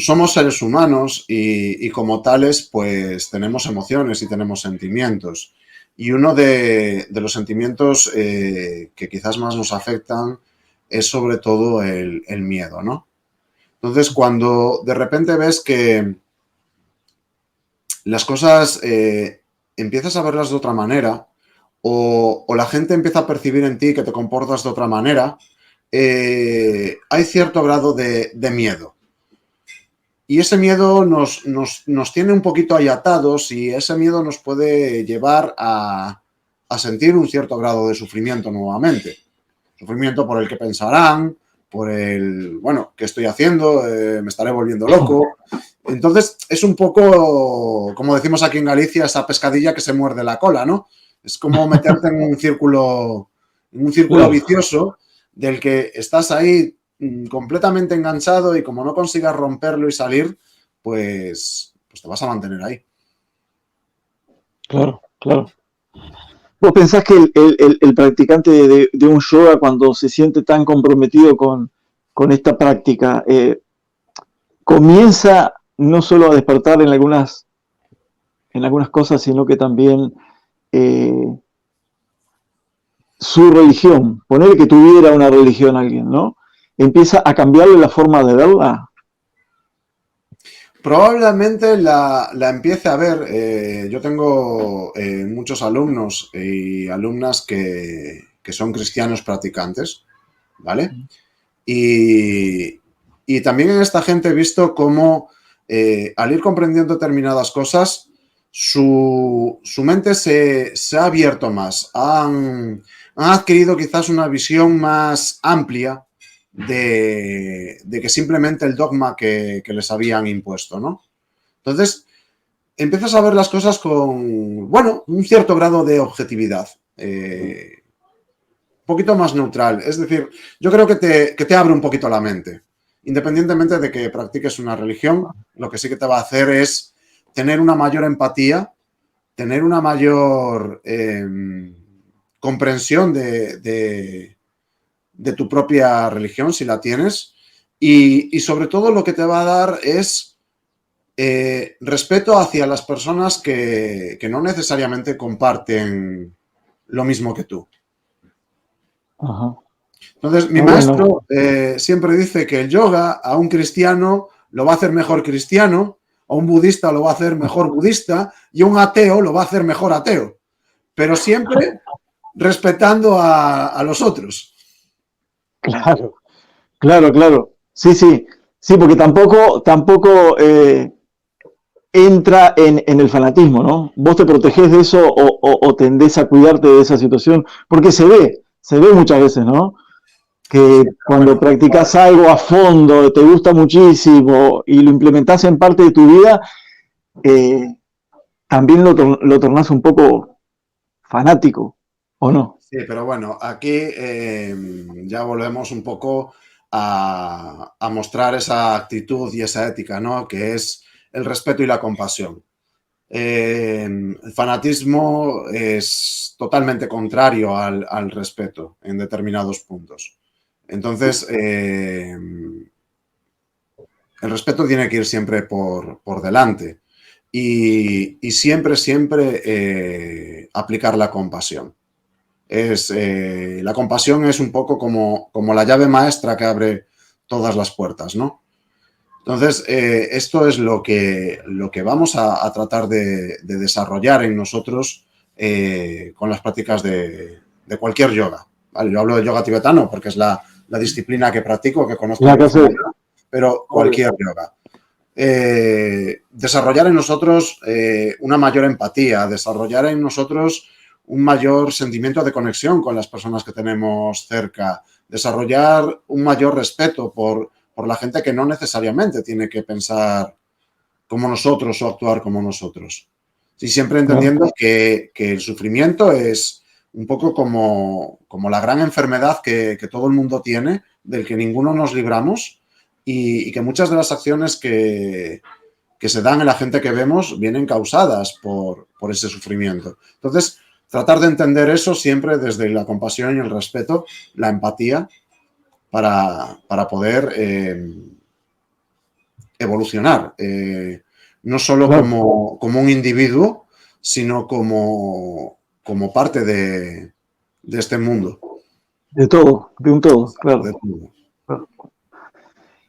Somos seres humanos y como tales, pues tenemos emociones y tenemos sentimientos. Y uno de los sentimientos que quizás más nos afectan es sobre todo el miedo, ¿no? Entonces, cuando de repente ves que las cosas empiezas a verlas de otra manera o la gente empieza a percibir en ti que te comportas de otra manera, hay cierto grado de miedo. Y ese miedo nos tiene un poquito ahí atados y ese miedo nos puede llevar a sentir un cierto grado de sufrimiento nuevamente. Sufrimiento por el que pensarán, por el, bueno, ¿qué estoy haciendo? Me estaré volviendo loco. Entonces, es un poco, como decimos aquí en Galicia, esa pescadilla que se muerde la cola, ¿no? Es como meterte en un círculo vicioso del que estás ahí completamente enganchado y como no consigas romperlo y salir, pues te vas a mantener ahí. Claro, claro. ¿Vos pensás que el practicante de un yoga, cuando se siente tan comprometido con esta práctica, comienza no solo a despertar en algunas cosas, sino que también su religión, poner que tuviera una religión alguien, ¿no? Empieza a cambiarle la forma de verla. Probablemente la empiece a ver. Yo tengo muchos alumnos y alumnas que son cristianos practicantes, ¿vale? Y también en esta gente he visto cómo al ir comprendiendo determinadas cosas, su mente se ha abierto más. Han adquirido quizás una visión más amplia de que simplemente el dogma que les habían impuesto, ¿no? Entonces, empiezas a ver las cosas con, bueno, un cierto grado de objetividad. Un poquito más neutral. Es decir, yo creo que te abre un poquito la mente. Independientemente de que practiques una religión, lo que sí que te va a hacer es tener una mayor empatía, tener una mayor comprensión de tu propia religión, si la tienes, y sobre todo lo que te va a dar es respeto hacia las personas que no necesariamente comparten lo mismo que tú. Ajá. Entonces, mi maestro siempre dice que el yoga a un cristiano lo va a hacer mejor cristiano, a un budista lo va a hacer mejor budista y a un ateo lo va a hacer mejor ateo, pero siempre respetando a los otros. Claro, claro, claro. Sí, sí, sí, porque tampoco entra en el fanatismo, ¿no? Vos te protegés de eso o tendés a cuidarte de esa situación, porque se ve muchas veces, ¿no? Que Sí, cuando bueno, practicas algo a fondo, te gusta muchísimo y lo implementás en parte de tu vida, eh, también lo tornás un poco fanático, ¿o no? sí, pero bueno, aquí ya volvemos un poco a mostrar esa actitud y esa ética, ¿no? Que es el respeto y la compasión. El fanatismo es totalmente contrario al respeto en determinados puntos. Entonces, el respeto tiene que ir siempre por delante y siempre, siempre aplicar la compasión. La compasión es un poco como la llave maestra que abre todas las puertas, ¿no? Entonces, esto es lo que vamos a tratar de desarrollar en nosotros con las prácticas de cualquier yoga. ¿Vale? Yo hablo de yoga tibetano porque es la disciplina que practico, que conozco en La que hace, profundidad, pero cualquier yoga. Desarrollar en nosotros una mayor empatía, desarrollar en nosotros un mayor sentimiento de conexión con las personas que tenemos cerca, desarrollar un mayor respeto por la gente que no necesariamente tiene que pensar como nosotros o actuar como nosotros. Sí, siempre claro, entendiendo que el sufrimiento es un poco como la gran enfermedad que todo el mundo tiene, del que ninguno nos libramos y que muchas de las acciones que se dan en la gente que vemos vienen causadas por ese sufrimiento. Entonces, tratar de entender eso siempre desde la compasión y el respeto, la empatía, para poder evolucionar, no solo claro, como un individuo, sino como parte de este mundo. de todo, de un todo, De claro. todo. Claro.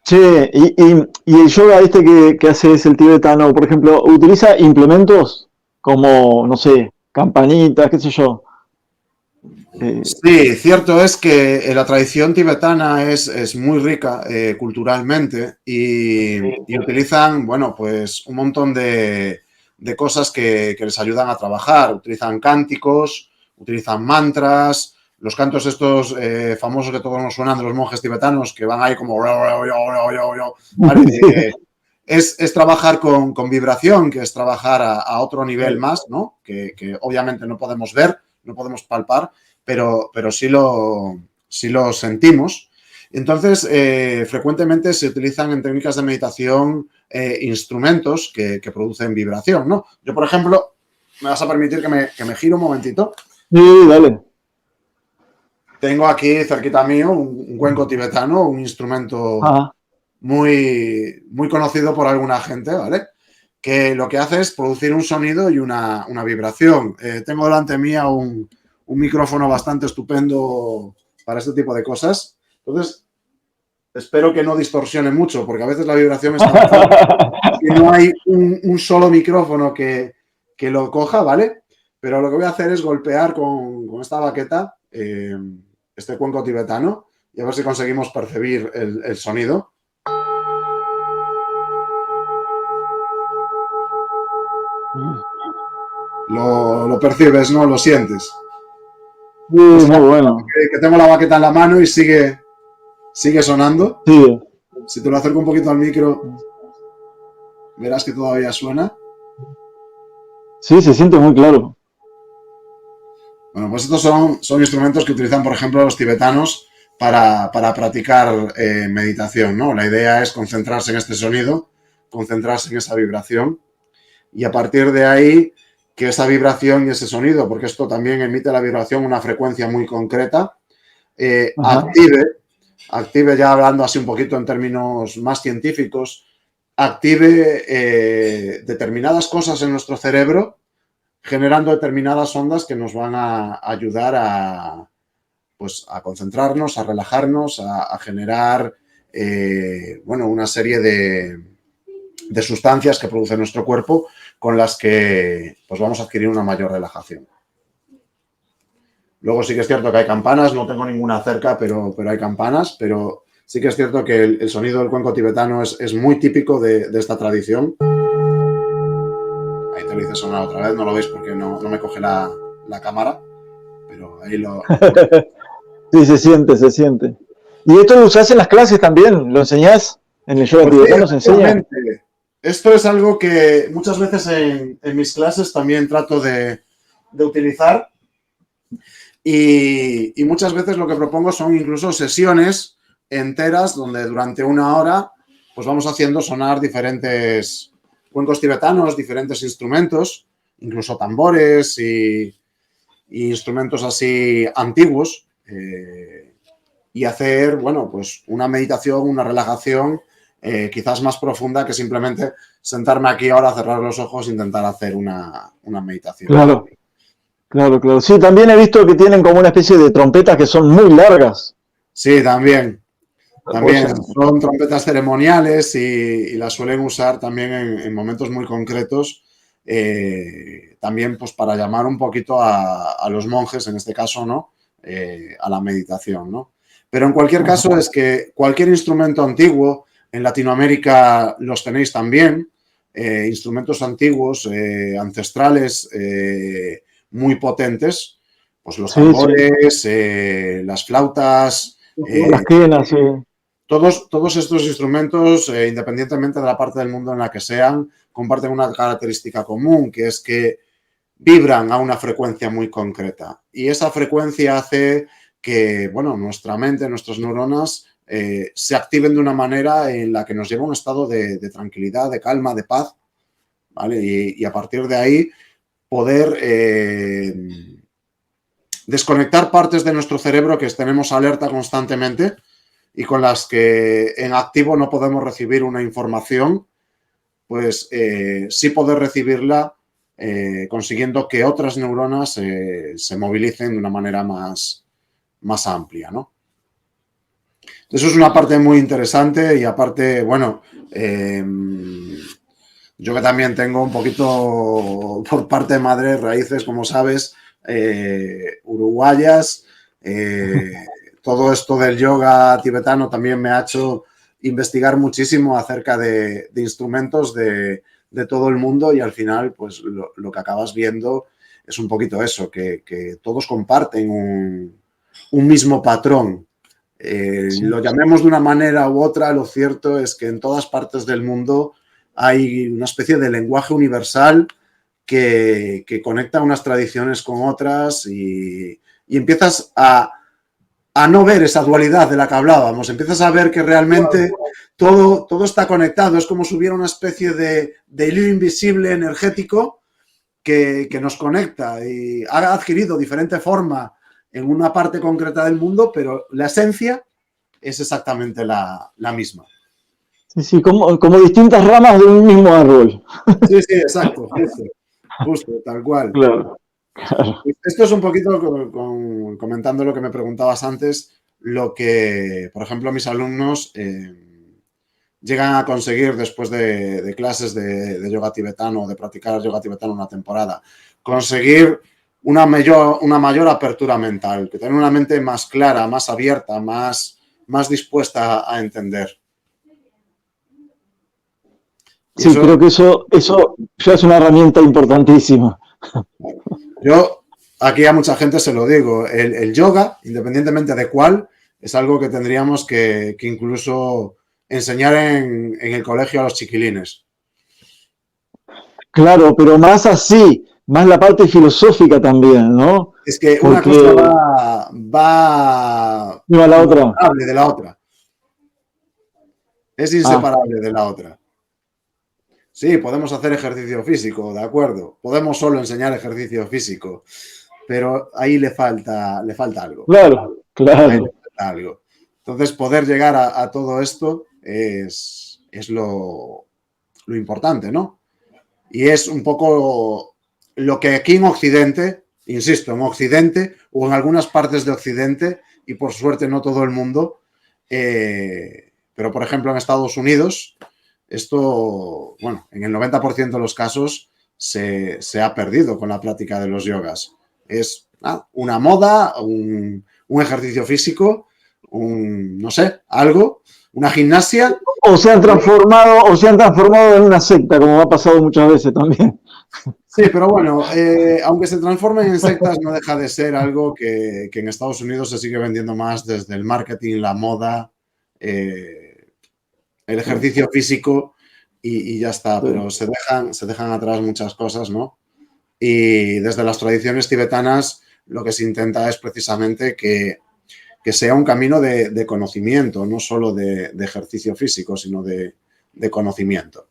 Che, y el yoga este que haces el tibetano, por ejemplo, ¿utiliza implementos como, no sé, campanitas, qué sé yo? Eh, Sí, cierto es que la tradición tibetana es muy rica culturalmente y utilizan, bueno, pues un montón de cosas que les ayudan a trabajar. Utilizan cánticos, utilizan mantras, los cantos estos famosos que todos nos suenan de los monjes tibetanos que van ahí como... Vale, sí, es trabajar con vibración, que es trabajar a otro nivel claro, más, ¿no? Que obviamente no podemos ver, no podemos palpar, pero sí lo sentimos. Entonces, frecuentemente se utilizan en técnicas de meditación instrumentos que producen vibración, ¿no? Yo, por ejemplo, me vas a permitir que me gire un momentito. sí, dale. Tengo aquí cerquita mío un cuenco tibetano, un instrumento Ah, muy conocido por alguna gente, ¿vale? Que lo que hace es producir un sonido y una vibración. Tengo delante mía un un micrófono bastante estupendo para este tipo de cosas. Entonces, espero que no distorsione mucho, porque a veces la vibración es tan fuerte que no hay un solo micrófono que lo coja, ¿vale? Pero lo que voy a hacer es golpear con esta baqueta este cuenco tibetano y a ver si conseguimos percibir el sonido. Lo percibes, ¿no? Lo sientes. Muy bueno. Que tengo la baqueta en la mano y sigue sonando. Sí. Si te lo acerco un poquito al micro, verás que todavía suena. Sí, se siente muy claro. Bueno, pues estos son instrumentos que utilizan, por ejemplo, los tibetanos para practicar meditación, ¿no? La idea es concentrarse en este sonido, concentrarse en esa vibración y a partir de ahí que esa vibración y ese sonido, porque esto también emite la vibración una frecuencia muy concreta, active, ya hablando así un poquito en términos más científicos, active determinadas cosas en nuestro cerebro, generando determinadas ondas que nos van a ayudar a concentrarnos, a relajarnos, a generar una serie de sustancias que produce nuestro cuerpo con las que pues vamos a adquirir una mayor relajación. Luego sí que es cierto que hay campanas, no tengo ninguna cerca, pero hay campanas, pero sí que es cierto que el sonido del cuenco tibetano es muy típico de esta tradición. Ahí te lo hice sonar otra vez, no lo veis porque no me coge la cámara, pero ahí lo... Sí, se siente. ¿Y esto lo usás en las clases también? ¿Lo enseñás? ¿En el yoga tibetano se enseña? Esto es algo que muchas veces en mis clases también trato de utilizar y muchas veces lo que propongo son incluso sesiones enteras donde durante una hora pues vamos haciendo sonar diferentes cuencos tibetanos, diferentes instrumentos, incluso tambores y instrumentos así antiguos y hacer, bueno, pues una meditación, una relajación quizás más profunda que simplemente sentarme aquí ahora, cerrar los ojos e intentar hacer una meditación. Claro. Sí, también he visto que tienen como una especie de trompetas que son muy largas. Sí, también. Son trompetas ceremoniales y las suelen usar también en momentos muy concretos, también pues para llamar un poquito a los monjes, en este caso, ¿no? A la meditación, ¿no? Pero en cualquier caso es que cualquier instrumento antiguo, en Latinoamérica los tenéis también, instrumentos antiguos, ancestrales, muy potentes, pues los tambores, las flautas, las quenas, sí. Todos estos instrumentos, independientemente de la parte del mundo en la que sean, comparten una característica común, que es que vibran a una frecuencia muy concreta. Y esa frecuencia hace que, bueno, nuestra mente, nuestras neuronas se activen de una manera en la que nos lleva a un estado de tranquilidad, de calma, de paz, ¿vale? Y a partir de ahí poder desconectar partes de nuestro cerebro que tenemos alerta constantemente y con las que en activo no podemos recibir una información, pues sí poder recibirla consiguiendo que otras neuronas se movilicen de una manera más amplia, ¿no? Eso es una parte muy interesante y aparte, bueno, yo que también tengo un poquito por parte de madre raíces, como sabes, uruguayas, todo esto del yoga tibetano también me ha hecho investigar muchísimo acerca de instrumentos de todo el mundo y al final pues lo que acabas viendo es un poquito eso, que todos comparten un mismo patrón. Lo llamemos de una manera u otra, lo cierto es que en todas partes del mundo hay una especie de lenguaje universal que conecta unas tradiciones con otras y empiezas a no ver esa dualidad de la que hablábamos. Empiezas a ver que realmente todo está conectado. Es como si hubiera una especie de hilo invisible energético que nos conecta y ha adquirido diferente forma en una parte concreta del mundo, pero la esencia es exactamente la misma. Sí, como distintas ramas de un mismo árbol. Sí, exacto, justo, tal cual. Claro. Esto es un poquito, comentando lo que me preguntabas antes, lo que, por ejemplo, mis alumnos llegan a conseguir después de clases de yoga tibetano, de practicar yoga tibetano una temporada. Conseguir una mayor apertura mental, que tener una mente más clara, más abierta, más dispuesta a entender. Sí, creo que eso ya es una herramienta importantísima. Yo aquí a mucha gente se lo digo, el yoga, independientemente de cuál, es algo que tendríamos que incluso enseñar en el colegio a los chiquilines. Claro, pero más así, más la parte filosófica también, ¿no? Es que una Porque cosa va no a la otra. inseparable de la otra. Es inseparable de la otra. Sí, podemos hacer ejercicio físico, de acuerdo. Podemos solo enseñar ejercicio físico, pero ahí le falta algo. Claro, claro. Ahí le falta algo. Entonces, poder llegar a todo esto es lo importante, ¿no? Y es un poco lo que aquí en Occidente, insisto, en Occidente o en algunas partes de Occidente, y por suerte no todo el mundo, pero por ejemplo en Estados Unidos, esto, bueno, en el 90% de los casos se ha perdido con la práctica de los yogas. Es una moda, un ejercicio físico, no sé, algo, una gimnasia. O se han transformado en una secta, como ha pasado muchas veces también. Sí, pero bueno, aunque se transformen en sectas, no deja de ser algo que en Estados Unidos se sigue vendiendo más desde el marketing, la moda, el ejercicio físico y ya está. Pero se dejan atrás muchas cosas, ¿no? Y desde las tradiciones tibetanas lo que se intenta es precisamente que sea un camino de conocimiento, no solo de ejercicio físico, sino de conocimiento.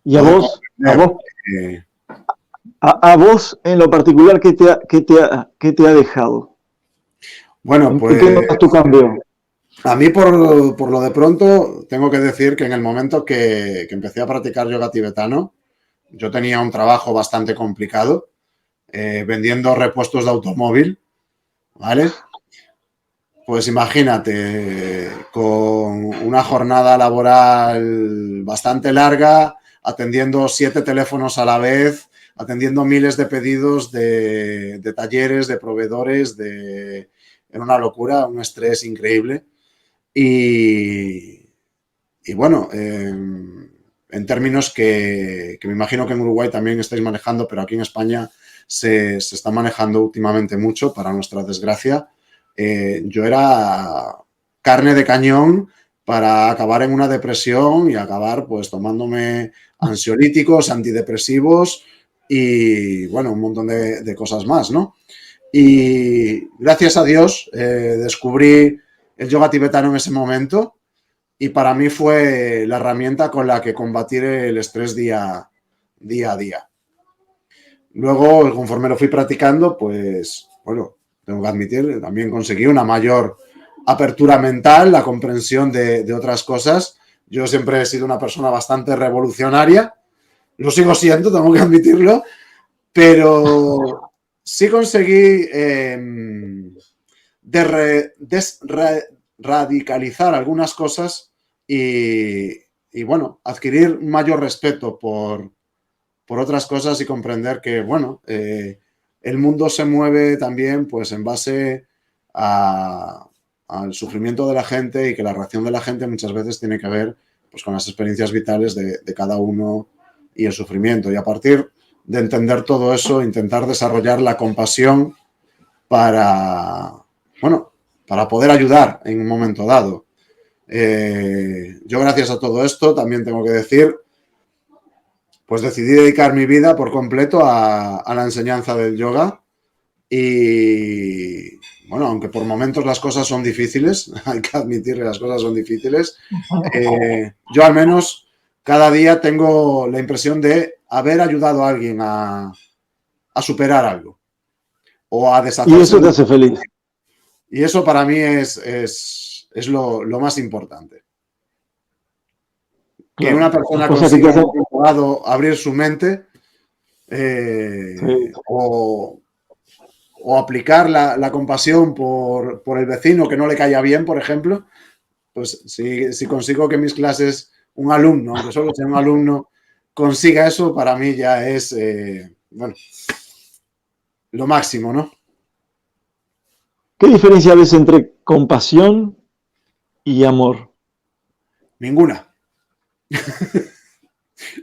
Y a vos, a vos en lo particular, ¿qué te ha dejado? Bueno, pues... ¿Qué notas tu cambio? A mí, por lo de pronto, tengo que decir que en el momento que empecé a practicar yoga tibetano, yo tenía un trabajo bastante complicado, vendiendo repuestos de automóvil, ¿vale? Pues imagínate, con una jornada laboral bastante larga, atendiendo 7 teléfonos a la vez, atendiendo miles de pedidos de talleres, de proveedores, era una locura, un estrés increíble. Y bueno, en términos que me imagino que en Uruguay también estáis manejando, pero aquí en España se está manejando últimamente mucho, para nuestra desgracia. Yo era carne de cañón para acabar en una depresión y acabar pues tomándome ansiolíticos, antidepresivos y bueno, un montón de cosas más, ¿no? Y gracias a Dios descubrí el yoga tibetano en ese momento y para mí fue la herramienta con la que combatir el estrés día a día. Luego, conforme lo fui practicando, pues, bueno, tengo que admitir, también conseguí una mayor apertura mental, la comprensión de otras cosas. Yo siempre he sido una persona bastante revolucionaria, lo sigo siendo, tengo que admitirlo, pero sí conseguí radicalizar algunas cosas y, bueno, adquirir un mayor respeto por otras cosas y comprender que, bueno, el mundo se mueve también pues en base al sufrimiento de la gente y que la reacción de la gente muchas veces tiene que ver pues con las experiencias vitales de cada uno y el sufrimiento. Y a partir de entender todo eso, intentar desarrollar la compasión para, bueno, para poder ayudar en un momento dado. Yo, gracias a todo esto, también tengo que decir, pues decidí dedicar mi vida por completo a la enseñanza del yoga y, bueno, aunque por momentos las cosas son difíciles, hay que admitir que las cosas son difíciles, yo al menos cada día tengo la impresión de haber ayudado a alguien a superar algo o a deshacerse. Y eso te hace feliz. Y eso para mí es lo más importante. Que una persona consiga abrir su mente Sí. O aplicar la compasión por el vecino que no le caía bien, por ejemplo. Pues si consigo que mis clases, un alumno, aunque solo sea un alumno, consiga eso, para mí ya es, bueno, lo máximo, ¿no? ¿Qué diferencia ves entre compasión y amor? Ninguna.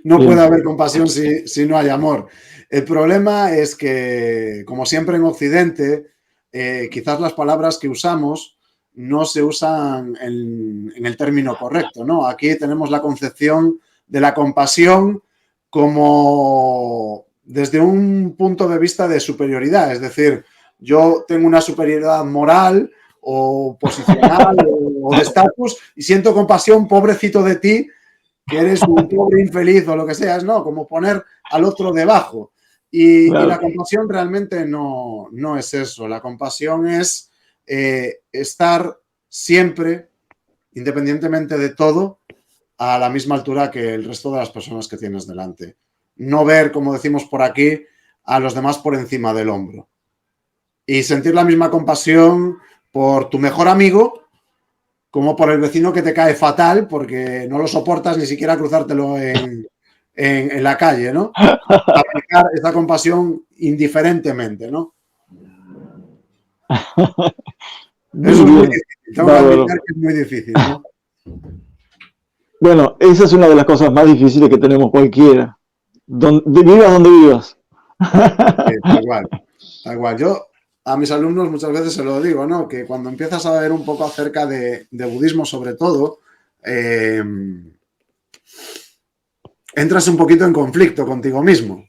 No puede Bien, haber compasión si no hay amor. El problema es que, como siempre en Occidente, quizás las palabras que usamos no se usan en el término correcto, ¿no? Aquí tenemos la concepción de la compasión como desde un punto de vista de superioridad, es decir, yo tengo una superioridad moral o posicional o de estatus y siento compasión, pobrecito de ti, que eres un pobre infeliz o lo que seas, ¿no? Como poner al otro debajo. Y la claro. compasión realmente no es eso. La compasión es estar siempre, independientemente de todo, a la misma altura que el resto de las personas que tienes delante. No ver, como decimos por aquí, a los demás por encima del hombro. Y sentir la misma compasión por tu mejor amigo como por el vecino que te cae fatal porque no lo soportas ni siquiera cruzártelo en la calle, ¿no? Aplicar esa compasión indiferentemente, ¿no? Eso Muy es muy bien, difícil, tengo que bárbaro. admitir que es muy difícil, ¿no? Bueno, esa es una de las cosas más difíciles que tenemos cualquiera. Vivas donde vivas. Tal cual, tal cual. Yo a mis alumnos muchas veces se lo digo, ¿no? Que cuando empiezas a ver un poco acerca de budismo sobre todo, eh, entras un poquito en conflicto contigo mismo.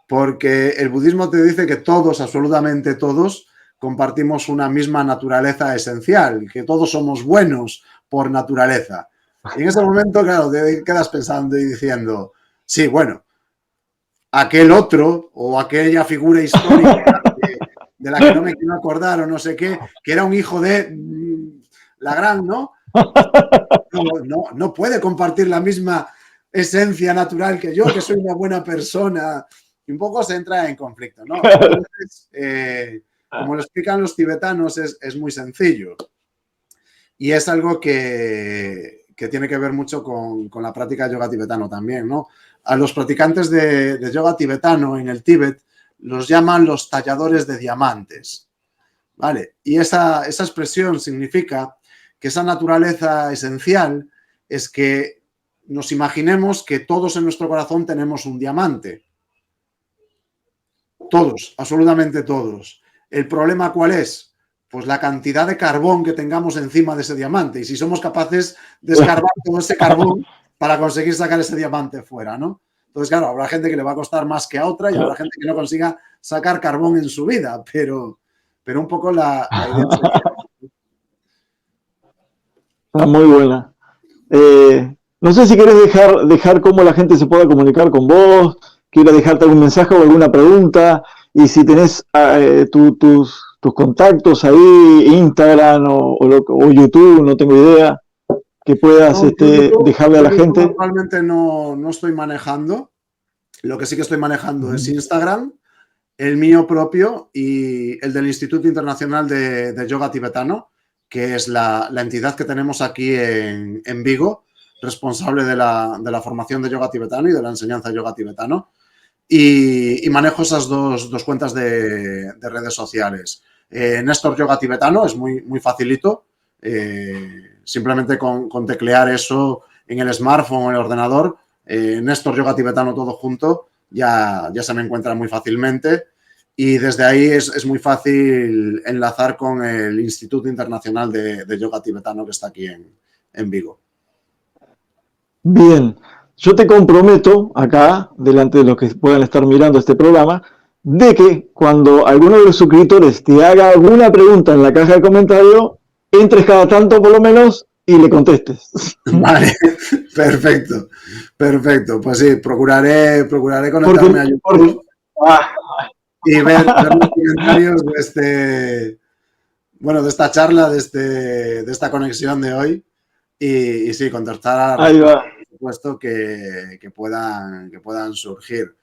Porque el budismo te dice que todos, absolutamente todos, compartimos una misma naturaleza esencial, que todos somos buenos por naturaleza. Y en ese momento, claro, te quedas pensando y diciendo, sí, bueno, aquel otro o aquella figura histórica de la que no me quiero acordar o no sé qué, que era un hijo de la gran, ¿no? No puede compartir la misma esencia natural que yo, que soy una buena persona. Y un poco se entra en conflicto, ¿no? Entonces, como lo explican los tibetanos, es muy sencillo. Y es algo que tiene que ver mucho con la práctica de yoga tibetano también, ¿no? A los practicantes de yoga tibetano en el Tíbet los llaman los talladores de diamantes, ¿vale? Y esa expresión significa que esa naturaleza esencial es que nos imaginemos que todos en nuestro corazón tenemos un diamante. Todos, absolutamente todos. ¿El problema cuál es? Pues la cantidad de carbón que tengamos encima de ese diamante y si somos capaces de escarbar todo ese carbón para conseguir sacar ese diamante fuera, ¿no? Entonces, claro, habrá gente que le va a costar más que a otra y habrá gente que no consiga sacar carbón en su vida, pero un poco la idea sería... Está muy buena. No sé si quieres dejar cómo la gente se pueda comunicar con vos, quieres dejarte algún mensaje o alguna pregunta, y si tenés tus contactos ahí, Instagram o YouTube, no tengo idea, que puedas No, dejarle a la YouTube gente. normalmente no estoy manejando. Lo que sí que estoy manejando es Instagram, el mío propio y el del Instituto Internacional de Yoga Tibetano, que es la entidad que tenemos aquí en Vigo, responsable de la formación de yoga tibetano y de la enseñanza de yoga tibetano. Y manejo esas dos cuentas de redes sociales. Néstor Yoga Tibetano es muy facilito. Simplemente con teclear eso en el smartphone o en el ordenador, Néstor Yoga Tibetano todo junto, ya se me encuentra muy fácilmente. Y desde ahí es muy fácil enlazar con el Instituto Internacional de Yoga Tibetano que está aquí en Vigo. Bien, yo te comprometo acá, delante de los que puedan estar mirando este programa, de que cuando alguno de los suscriptores te haga alguna pregunta en la caja de comentarios, entres cada tanto por lo menos y le contestes. Vale, perfecto, perfecto. Pues sí, procuraré conectarme a Porque YouTube y ver los comentarios bueno, de esta charla, de esta conexión de hoy y sí, contestar a las ahí respuestas, va. por supuesto, que puedan surgir.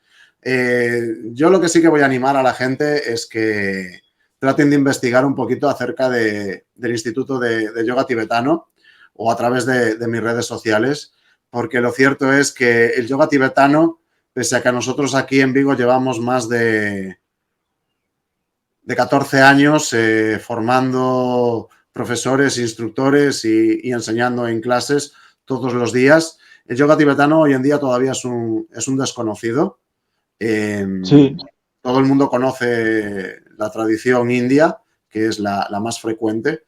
Yo lo que sí que voy a animar a la gente es que traten de investigar un poquito acerca del Instituto de Yoga Tibetano o a través de mis redes sociales, porque lo cierto es que el yoga tibetano, pese a que nosotros aquí en Vigo llevamos más de 14 años formando profesores, instructores y enseñando en clases todos los días, el yoga tibetano hoy en día todavía es un desconocido. Sí. Todo el mundo conoce la tradición india, que es la más frecuente,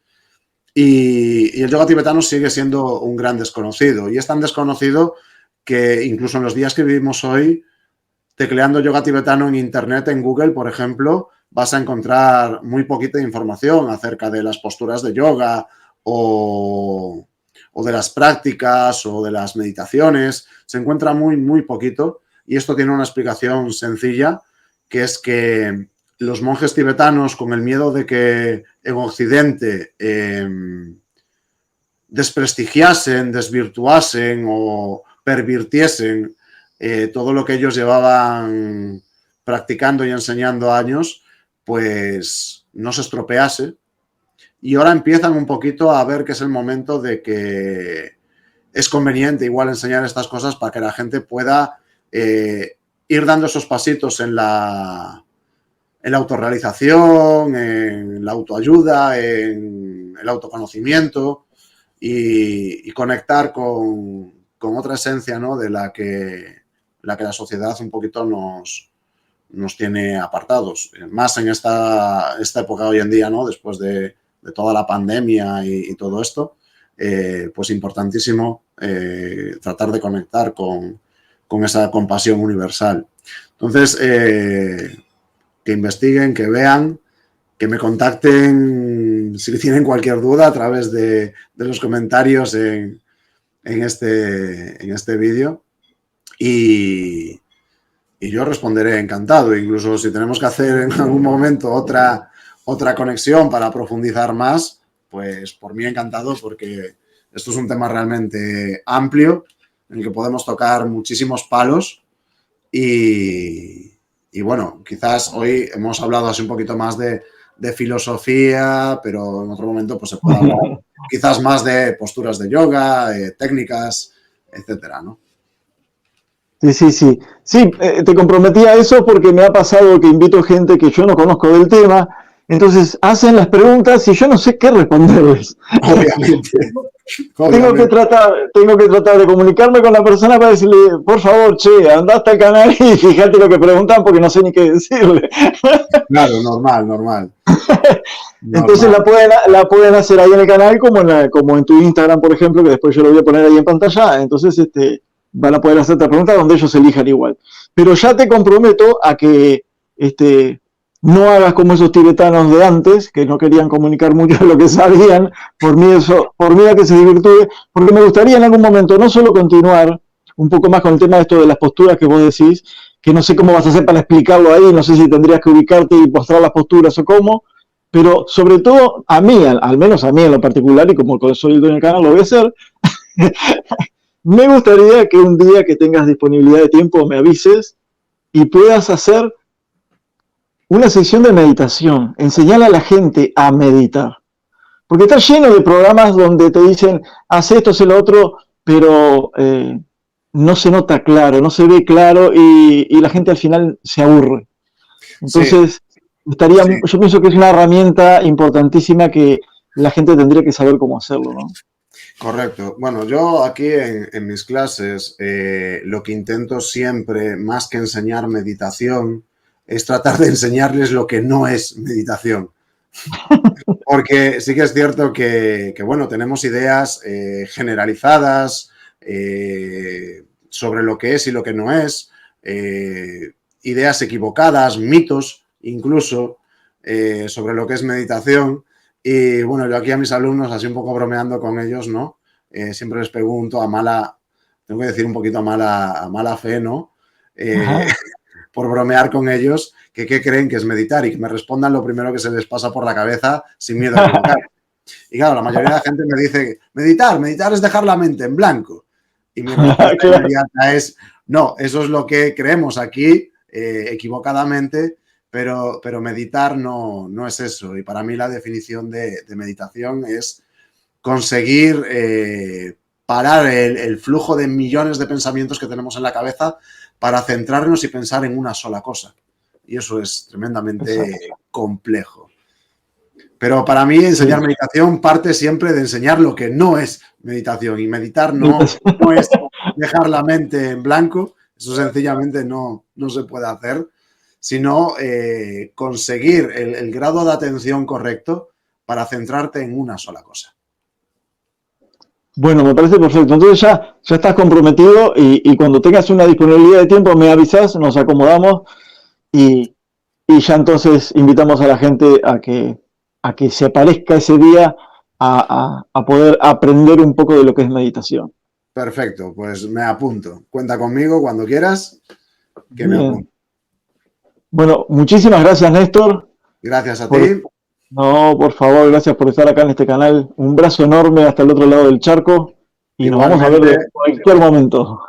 y el yoga tibetano sigue siendo un gran desconocido. Y es tan desconocido que incluso en los días que vivimos hoy, tecleando yoga tibetano en internet, en Google, por ejemplo, vas a encontrar muy poquita información acerca de las posturas de yoga o de las prácticas o de las meditaciones. Se encuentra muy, muy poquito. Y esto tiene una explicación sencilla, que es que los monjes tibetanos, con el miedo de que en Occidente desprestigiasen, desvirtuasen o pervirtiesen todo lo que ellos llevaban practicando y enseñando años, pues no se estropease. Y ahora empiezan un poquito a ver que es el momento de que es conveniente igual enseñar estas cosas para que la gente pueda ir dando esos pasitos en la autorrealización, en la autoayuda, en el autoconocimiento y conectar con otra esencia, ¿no? De la que la sociedad un poquito nos tiene apartados. Más en esta época hoy en día, ¿no? Después de toda la pandemia y todo esto, pues importantísimo tratar de conectar con esa compasión universal. Entonces, que investiguen, que vean, que me contacten si tienen cualquier duda a través de los comentarios en este vídeo y yo responderé encantado. Incluso si tenemos que hacer en algún momento otra conexión para profundizar más, pues por mí encantado, porque esto es un tema realmente amplio en el que podemos tocar muchísimos palos y bueno, quizás hoy hemos hablado así un poquito más de filosofía, pero en otro momento pues se puede hablar quizás más de posturas de yoga, técnicas, etcétera, ¿no? Sí. Te comprometí a eso porque me ha pasado que invito gente que yo no conozco del tema, entonces hacen las preguntas y yo no sé qué responderles. Obviamente. Tengo que tratar de comunicarme con la persona para decirle, por favor, che, anda hasta el canal y fíjate lo que preguntan porque no sé ni qué decirle. Claro, normal. Entonces la pueden hacer ahí en el canal como en tu Instagram, por ejemplo, que después yo lo voy a poner ahí en pantalla. Entonces van a poder hacerte preguntas donde ellos elijan igual. Pero ya te comprometo a que no hagas como esos tibetanos de antes, que no querían comunicar mucho de lo que sabían, por miedo a que se divirtúe, porque me gustaría en algún momento no solo continuar un poco más con el tema de esto de las posturas que vos decís, que no sé cómo vas a hacer para explicarlo ahí, no sé si tendrías que ubicarte y mostrar las posturas o cómo, pero sobre todo a mí, al menos a mí en lo particular, y como soy el dueño del canal lo voy a hacer, me gustaría que un día que tengas disponibilidad de tiempo me avises y puedas hacer una sección de meditación, enseñar a la gente a meditar. Porque está lleno de programas donde te dicen, haz esto, haz lo otro, pero no se nota claro, no se ve claro y la gente al final se aburre. Entonces, yo pienso que es una herramienta importantísima que la gente tendría que saber cómo hacerlo, ¿no? Correcto. Bueno, yo aquí en mis clases lo que intento siempre, más que enseñar meditación, es tratar de enseñarles lo que no es meditación. Porque sí que es cierto que bueno, tenemos ideas generalizadas sobre lo que es y lo que no es, ideas equivocadas, mitos incluso, sobre lo que es meditación. Y bueno, yo aquí a mis alumnos, así un poco bromeando con ellos, ¿no? Siempre les pregunto tengo que decir un poquito a mala fe, ¿no? Por bromear con ellos, que qué creen que es meditar y que me respondan lo primero que se les pasa por la cabeza sin miedo a equivocar. Y claro, la mayoría de la gente me dice, meditar es dejar la mente en blanco. Y mi respuesta inmediata es, no, eso es lo que creemos aquí equivocadamente, pero meditar no es eso. Y para mí la definición de meditación es conseguir parar el flujo de millones de pensamientos que tenemos en la cabeza para centrarnos y pensar en una sola cosa. Y eso es tremendamente complejo. Pero para mí enseñar meditación parte siempre de enseñar lo que no es meditación. Y meditar no es dejar la mente en blanco. Eso sencillamente no se puede hacer, sino conseguir el grado de atención correcto para centrarte en una sola cosa. Bueno, me parece perfecto. Entonces ya estás comprometido y cuando tengas una disponibilidad de tiempo me avisas, nos acomodamos y ya entonces invitamos a la gente a que se aparezca ese día a poder aprender un poco de lo que es meditación. Perfecto, pues me apunto. Cuenta conmigo cuando quieras, que me apunto. Bueno, muchísimas gracias, Néstor. Gracias a ti. No, por favor, gracias por estar acá en este canal. Un abrazo enorme hasta el otro lado del charco y nos vamos a ver en cualquier momento.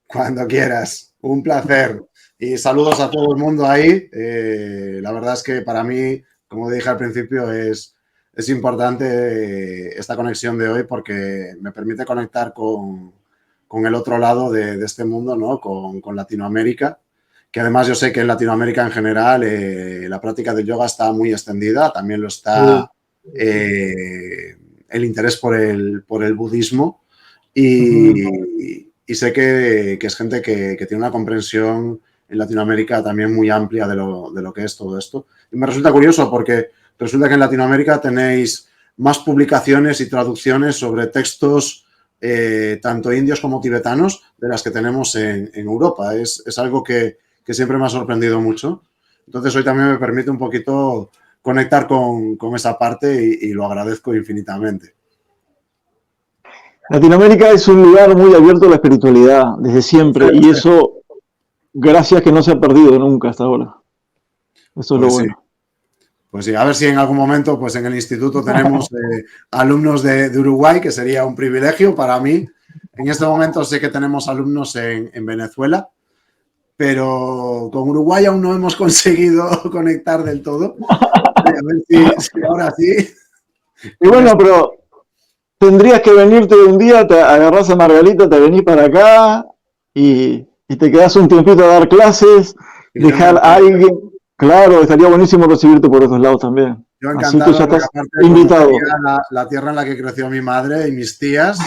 Cuando quieras, un placer. Y saludos a todo el mundo ahí. La verdad es que para mí, como dije al principio, es importante esta conexión de hoy porque me permite conectar con el otro lado de este mundo, ¿no? Con Latinoamérica, que además yo sé que en Latinoamérica en general la práctica del yoga está muy extendida, también lo está el interés por el budismo y sé que es gente que tiene una comprensión en Latinoamérica también muy amplia de lo que es todo esto. Y me resulta curioso porque resulta que en Latinoamérica tenéis más publicaciones y traducciones sobre textos tanto indios como tibetanos de las que tenemos en Europa. Es algo que siempre me ha sorprendido mucho. Entonces hoy también me permite un poquito conectar con esa parte y lo agradezco infinitamente. Latinoamérica es un lugar muy abierto a la espiritualidad desde siempre y eso, gracias que no se ha perdido nunca hasta ahora. Eso es lo bueno. Pues sí, a ver si en algún momento pues en el instituto tenemos alumnos de Uruguay, que sería un privilegio para mí. En este momento sé que tenemos alumnos en Venezuela, pero con Uruguay aún no hemos conseguido conectar del todo. A ver si ahora sí. Y bueno, pero tendrías que venirte un día, te agarrás a Margarita, te venís para acá y te quedás un tiempito a dar clases, dejar a alguien. Claro, estaría buenísimo recibirte por esos lados también. Yo encantado. Así que ya estás invitado. La tierra en la que creció mi madre y mis tías,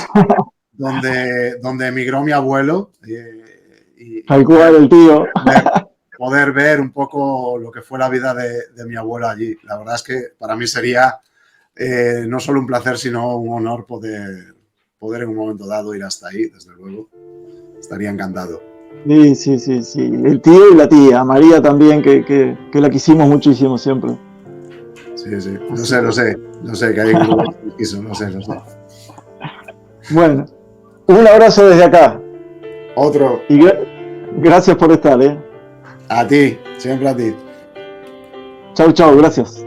donde emigró mi abuelo. Tal cual, el tío. Poder ver un poco lo que fue la vida de mi abuelo allí. La verdad es que para mí sería no solo un placer, sino un honor poder en un momento dado ir hasta ahí, desde luego. Estaría encantado. Sí. El tío y la tía, María también, que la quisimos muchísimo siempre. Sí. Lo sé, que hay un grupo que quiso, lo sé. Bueno, un abrazo desde acá. Otro. Y gracias por estar, A ti, siempre a ti. Chau, gracias.